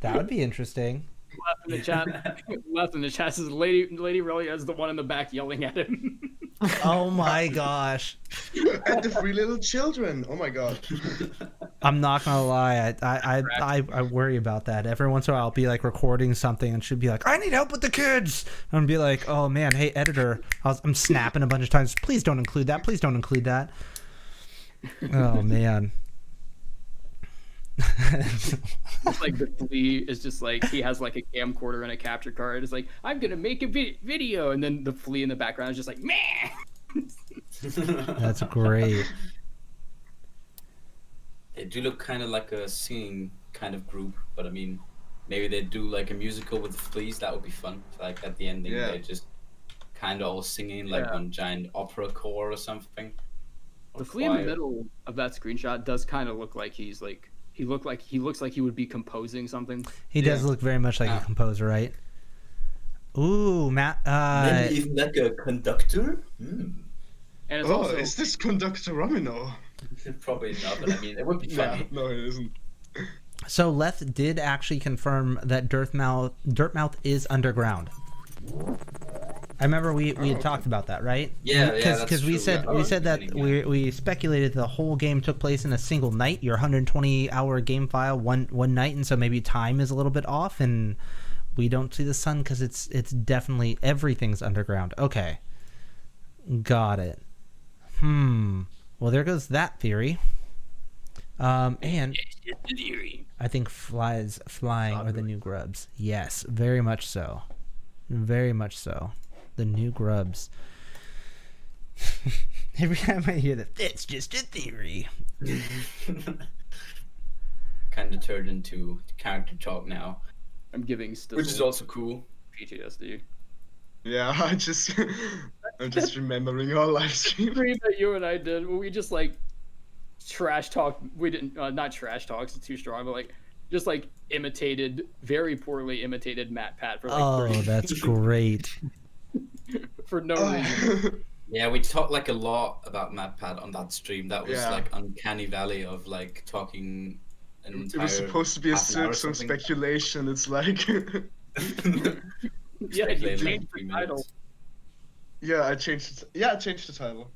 That would be interesting. Left in the chat says Lady Relyea is the one in the back yelling at him. Oh my gosh. And the three little children. Oh my god. I'm not gonna lie, I worry about that. Every once in a while I'll be like recording something and she'll be like, I need help with the kids, and I'll be like, oh man, hey editor, I'm snapping a bunch of times, please don't include that, please don't include that. Oh man. It's like the flea is just like he has like a camcorder and a capture card. It's like, I'm gonna make a video, and then the flea in the background is just like meh. That's great. They do look kind of like a singing kind of group, but I mean, maybe they do like a musical with the fleas. That would be fun. Like at the ending, Yeah. they just kind of all singing like Yeah. one giant opera choir or something. The flea in the middle of that screenshot does kind of look like he looks like he would be composing something. He does Yeah. look very much like a composer, right? Ooh, Matt. Maybe even like a conductor. And it's Oh, also is this Conductor Romino? Probably not, but I mean, it would be funny. No, it isn't. So Leth did actually confirm that Dirtmouth is underground. I remember we had talked about that, right? Yeah, that's Because we true, said yeah. we said that Yeah. we speculated the whole game took place in a single night, your 120-hour game file, one night, and so maybe time is a little bit off, and we don't see the sun because it's definitely everything's underground. Okay, got it. Well, there goes that theory. And I think flying are the new grubs. Yes, very much so. Very much so. The new grubs. Every time I hear that, it's just a theory. Kind of turned into character talk now, I'm giving Stizzl which is also cool. PTSD. Yeah, I'm just remembering our live stream. Stream that you and I did where we just like trash talk. We didn't not trash talks. It's too strong, but like just like very poorly imitated Matt Pat for like 30 that's great. for no Oh. reason. Yeah, we talked like a lot about MatPat on that stream. That was Yeah. like uncanny valley of like talking an It entire was supposed to be a half an hour or Silksong something. speculation. It's like, Yeah, you Speculating changed for 3 the title. minutes. yeah, I changed the title.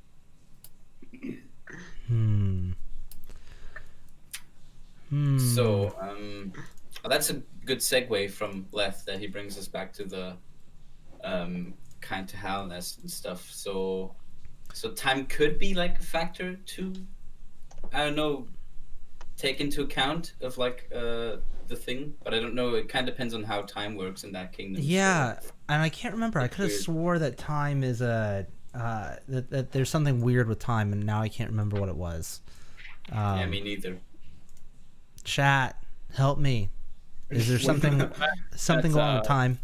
So that's a good segue from Leth that he brings us back to the kind to hellness and stuff. So time could be like a factor too. I don't know. take into account of like the thing, but I don't know. It kind of depends on how time works in that kingdom. Yeah, so and I can't remember. I it's could have weird. swore that time is a that there's something weird with time, and now I can't remember what it was. Yeah, me neither. Chat, help me. Is there something That's, wrong with time?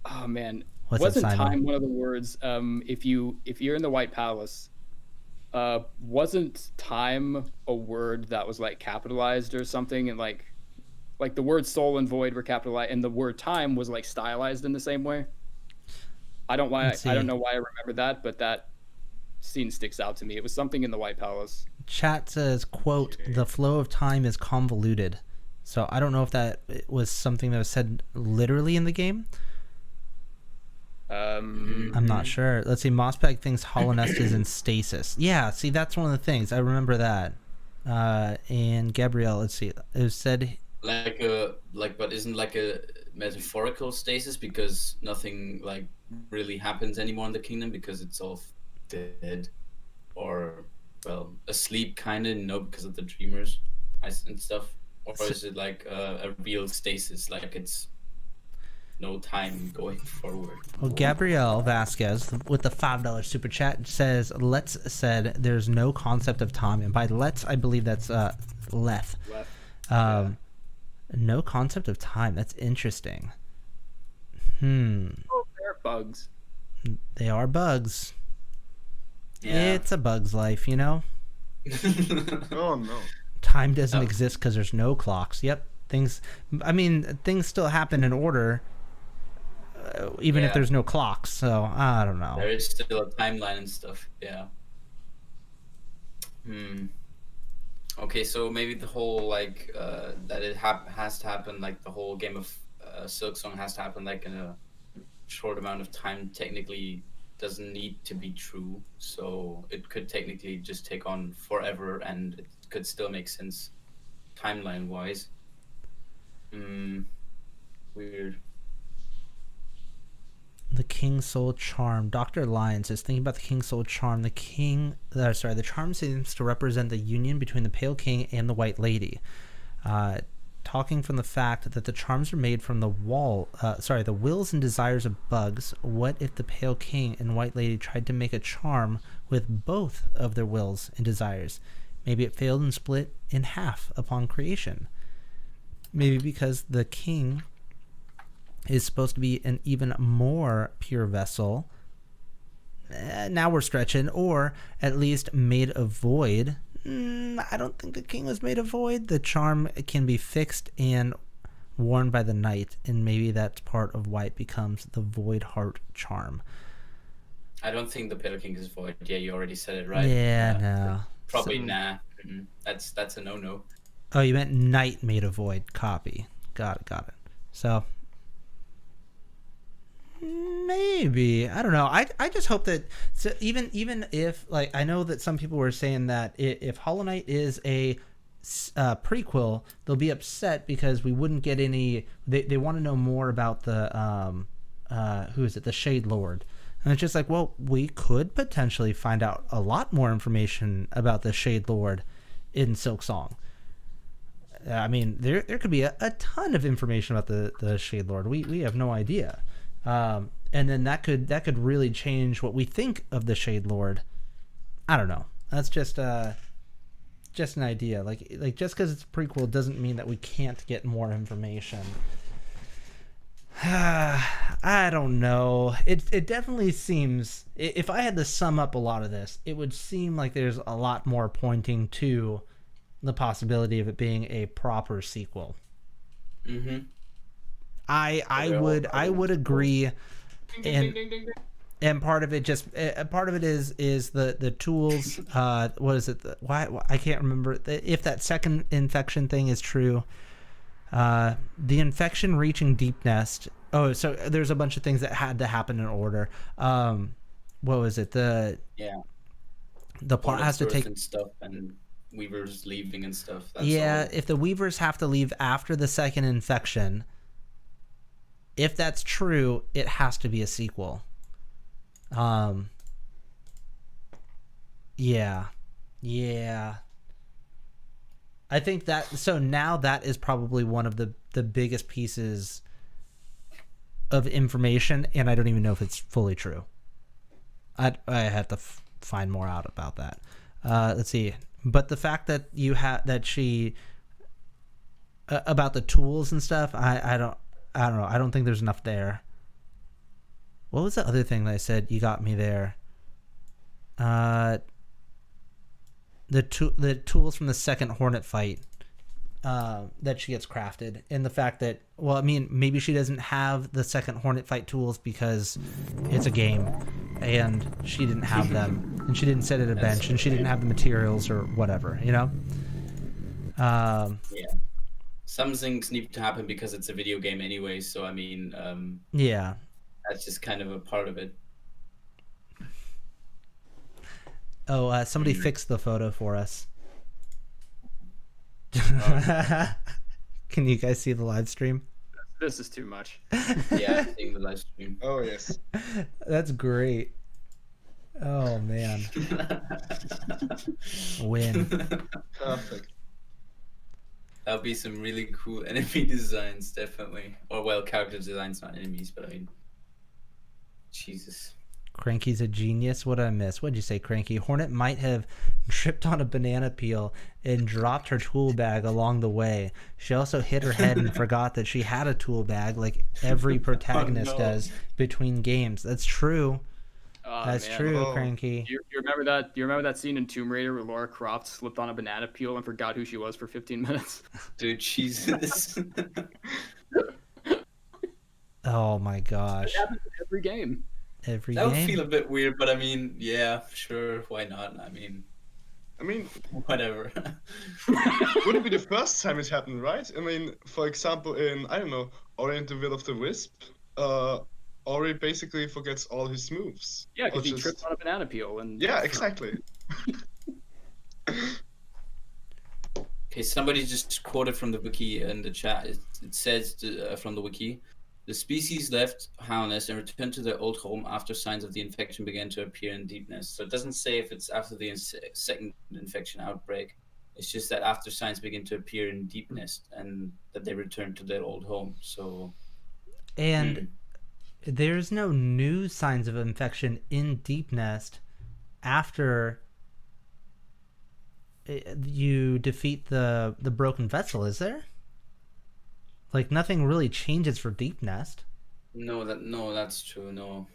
Oh man, What's that, wasn't Simon? time one of the words? If you're in the White Palace, wasn't time a word that was like capitalized or something, and like the word soul and void were capitalized, and the word time was like stylized in the same way. I don't Let's see. know why I remember that, but that scene sticks out to me. It was something in the White Palace. Chat says, quote, "The flow of time is convoluted." So I don't know if that was something that was said literally in the game. I'm not sure. Let's see. Mossbag thinks Hollow Nest is in stasis. Yeah, see, that's one of the things. I remember that. And Gabrielle, let's see. It was said... But isn't like a metaphorical stasis because nothing like really happens anymore in the kingdom because it's all dead, or well, asleep kind of, because of the dreamers and stuff, or is it like a real stasis, like it's no time going forward? Well, Gabrielle Vasquez with the $5 super chat says, "Let's said there's no concept of time," and by let's I believe that's Leth. No concept of time. That's interesting. Oh, they're bugs. They are bugs. Yeah. It's a bug's life, you know? Oh no. Time doesn't exist because there's no clocks. Yep. Things still happen in order, even if Yeah. there's no clocks. So, I don't know. There is still a timeline and stuff. Yeah. Okay, so maybe the whole like that it has to happen, like the whole game of Silksong has to happen like in a short amount of time. Technically, doesn't need to be true. So it could technically just take on forever, and it could still make sense timeline wise. Weird. The King Soul Charm. Dr. Lyons is thinking about the King Soul Charm. The charm seems to represent the union between the Pale King and the White Lady. Talking from the fact that the charms are made from the wills and desires of bugs. What if the Pale King and White Lady tried to make a charm with both of their wills and desires? Maybe it failed and split in half upon creation. Maybe because the king is supposed to be an even more pure vessel. Now we're stretching. Or at least made of void. I don't think the king was made of void. The charm can be fixed and worn by the knight, and maybe that's part of why it becomes the Void Heart charm. I don't think the Pale King is void. Yeah, you already said it, right? Yeah, no. Probably nah. That's a no-no. Oh, you meant knight made of void. Copy. Got it. So maybe, I don't know. I just hope that, so even if, like, I know that some people were saying that if Hollow Knight is a prequel, they'll be upset because we wouldn't get any. They want to know more about the who is it, the Shade Lord, and it's just like, well, we could potentially find out a lot more information about the Shade Lord in Silksong. I mean, there could be a ton of information about the Shade Lord. We have no idea. And then that could really change what we think of the Shade Lord. I don't know. That's just an idea. Like just because it's a prequel doesn't mean that we can't get more information. I don't know. It definitely seems, if I had to sum up a lot of this, it would seem like there's a lot more pointing to the possibility of it being a proper sequel. Mm-hmm. I would agree, and part of it is the tools. What is it? Why I can't remember if that second infection thing is true. The infection reaching Deep Nest. Oh, so there's a bunch of things that had to happen in order. What was it? The plot has to take and stuff, and Weavers leaving and stuff. That's all. If the Weavers have to leave after the second infection, if that's true, it has to be a sequel. Yeah. I think that so now that is probably one of the biggest pieces of information, and I don't even know if it's fully true. I have to find more out about that. Let's see. But the fact that you have that she about the tools and stuff, I don't know. I don't think there's enough there. What was the other thing that I said? You got me there. The tools from the second Hornet fight that she gets crafted, and the fact that, well, I mean, maybe she doesn't have the second Hornet fight tools because it's a game and she didn't have them, and she didn't sit at a bench, and she didn't have the materials or whatever, you know. Yeah, some things need to happen because it's a video game anyway, so I mean, yeah, that's just kind of a part of it. Oh, somebody fixed the photo for us. Can you guys see the live stream? This is too much. Yeah, I'm seeing the live stream. Oh yes. That's great. Oh man. Win. Perfect. That'll be some really cool enemy designs, definitely. Or well, character designs, not enemies, but I mean, Jesus. Cranky's a genius. What did I miss? What did you say, Cranky? Hornet might have tripped on a banana peel and dropped her tool bag along the way. She also hit her head and forgot that she had a tool bag, like every protagonist does between games. That's true. That's true, Cranky. Do you remember that? Do you remember that scene in Tomb Raider where Lara Croft slipped on a banana peel and forgot who she was for 15 minutes? Dude, Jesus. Oh my gosh. It happens in every game. Every That would game. feel a bit weird, but I mean, yeah, sure, why not? I mean, whatever. wouldn't be the first time it happened, right? I mean, for example, in, I don't know, Ori and the Will of the Wisp, Ori basically forgets all his moves. Yeah, because Or he just- tripped on a banana peel. And Yeah, exactly. Okay, somebody just quoted from the wiki in the chat. It says from the wiki, the species left Harness and returned to their old home after signs of the infection began to appear in Deepness. So it doesn't say if it's after the second infection outbreak. It's just that after signs begin to appear in Deepness and that they return to their old home. So. And there's no new signs of infection in Deep Nest after you defeat the broken vessel, is there? Like, nothing really changes for Deep Nest. No, that's true. No.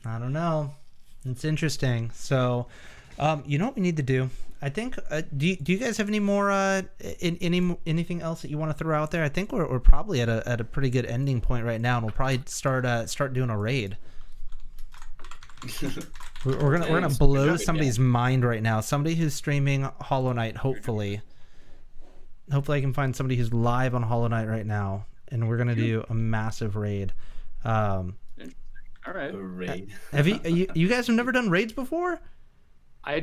I don't know. It's interesting. So, you know what we need to do? I think. Do you guys have any more anything else that you want to throw out there? I think we're probably at a pretty good ending point right now, and we'll probably start doing a raid. We're gonna blow somebody's mind right now. Somebody who's streaming Hollow Knight. Hopefully I can find somebody who's live on Hollow Knight right now, and we're gonna do a massive raid. All right. A raid. Have you guys have never done raids before?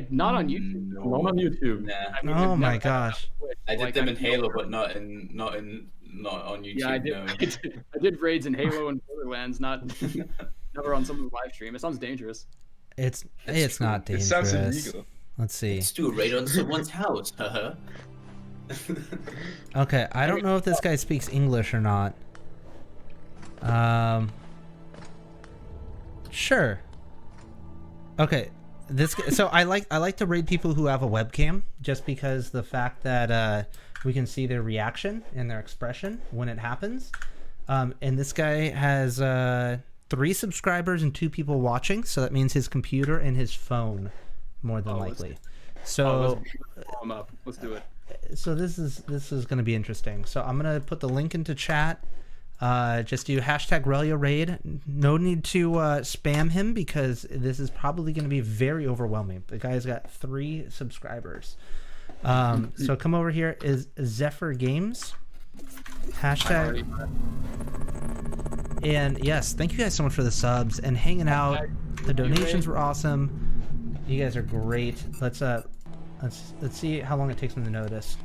Not on YouTube. Not on YouTube. Nah. I mean, Oh I've my never- gosh. I did Like, them in Halo, but not on YouTube. Yeah, I did. No. I did raids in Halo and Borderlands, never on someone's live stream. It sounds dangerous. It's That's not It dangerous. sounds illegal. Let's see. Let's do a raid on someone's house. Okay, I don't know if this guy speaks English or not. Sure. Okay, so I like to raid people who have a webcam, just because the fact that we can see their reaction and their expression when it happens. And this guy has 3 subscribers and 2 people watching, so that means his computer and his phone, more than likely. So Let's do it. so this is going to be interesting. So I'm going to put the link into chat. Just do hashtag Relyea raid. No need to spam him, because this is probably going to be very overwhelming. The guy's got 3 subscribers. So come over here. Is Zephyr Games hashtag. And yes, thank you guys so much for the subs and hanging out. The donations were awesome. You guys are great. Let's see how long it takes them to notice.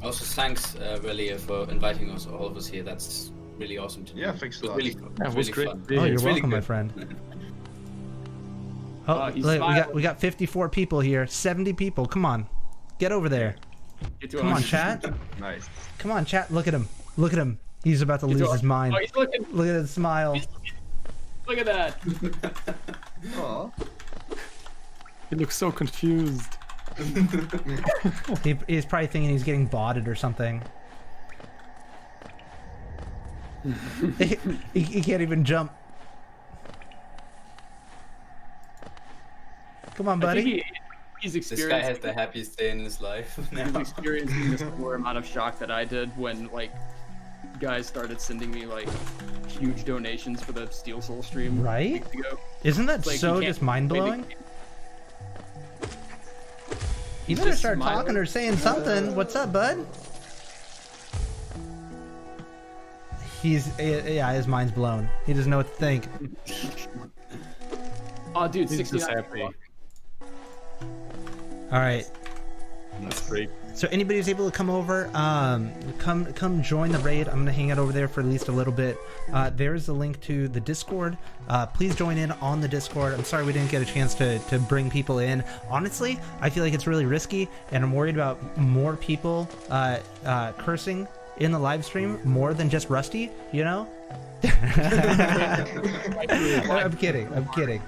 Also, thanks, Relyea, for inviting us, all of us here. That's really awesome to do. Yeah, thanks a It was lot. really fun. Yeah, it was really great. fun. Yeah, Oh, you're it's really welcome, my good. friend. Oh, he's look, smiling. we got 54 people here. 70 people. Come on, get over there. Get to Come him. on, chat. Nice. Come on, chat. Look at him. Look at him. He's about to lose his mind. Oh, he's looking. Look at his smile. Look at that. Aw. He looks so confused. He's probably thinking he's getting botted or something. he can't even jump. Come on, I think buddy. he's This guy experienced. has the happiest day in his life. He's experiencing the similar amount of shock that I did when like guys started sending me like huge donations for the Stizzl stream. Right? weeks ago. Isn't that It's like, so you can't just mind play the blowing? game. You better just start smiling. talking or saying something. What's up, bud? Yeah, his mind's blown. He doesn't know what to think. Oh, dude, He's 69. just happy. All right. That's great. So anybody who's able to come over, come join the raid. I'm gonna hang out over there for at least a little bit. There's a link to the Discord. Please join in on the Discord. I'm sorry we didn't get a chance to bring people in. Honestly, I feel like it's really risky, and I'm worried about more people cursing in the live stream more than just Rusty. You know? I'm kidding. I'm kidding.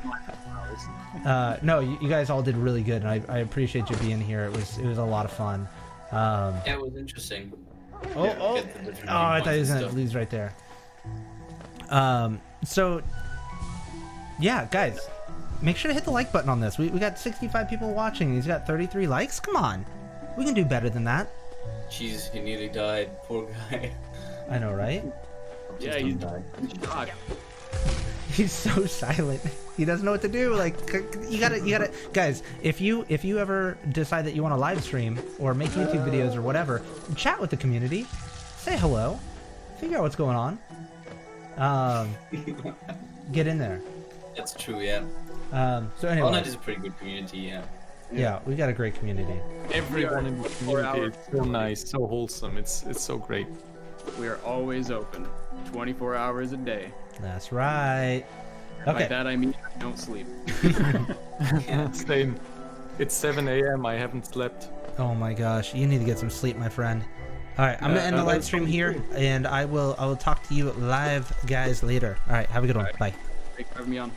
No, you guys all did really good, and I appreciate you being here. It was a lot of fun. Yeah, it was interesting. I thought he was gonna lose right there. So yeah, guys, make sure to hit the like button on this. We got 65 people watching. He's got 33 likes. Come on, we can do better than that. Jesus, he nearly died. Poor guy. I know, right? Yeah, he's shocked. He's so silent. He doesn't know what to do. Like, you gotta, guys. If you ever decide that you want to live stream or make YouTube videos or whatever, chat with the community, say hello, figure out what's going on. Get in there. That's true, yeah. So Hollow Knight anyway, is a pretty good community, yeah. yeah, we got a great community. Everyone in the community is so nice, so wholesome. It's so great. We are always open, 24 hours a day. That's right. By Okay. that I mean I don't sleep. Same. It's 7 a.m. I haven't slept. Oh my gosh, you need to get some sleep, my friend. All right, I'm gonna end the live stream here, and I will talk to you live, guys, later. All right, have a good one. Bye. Thanks for having me on.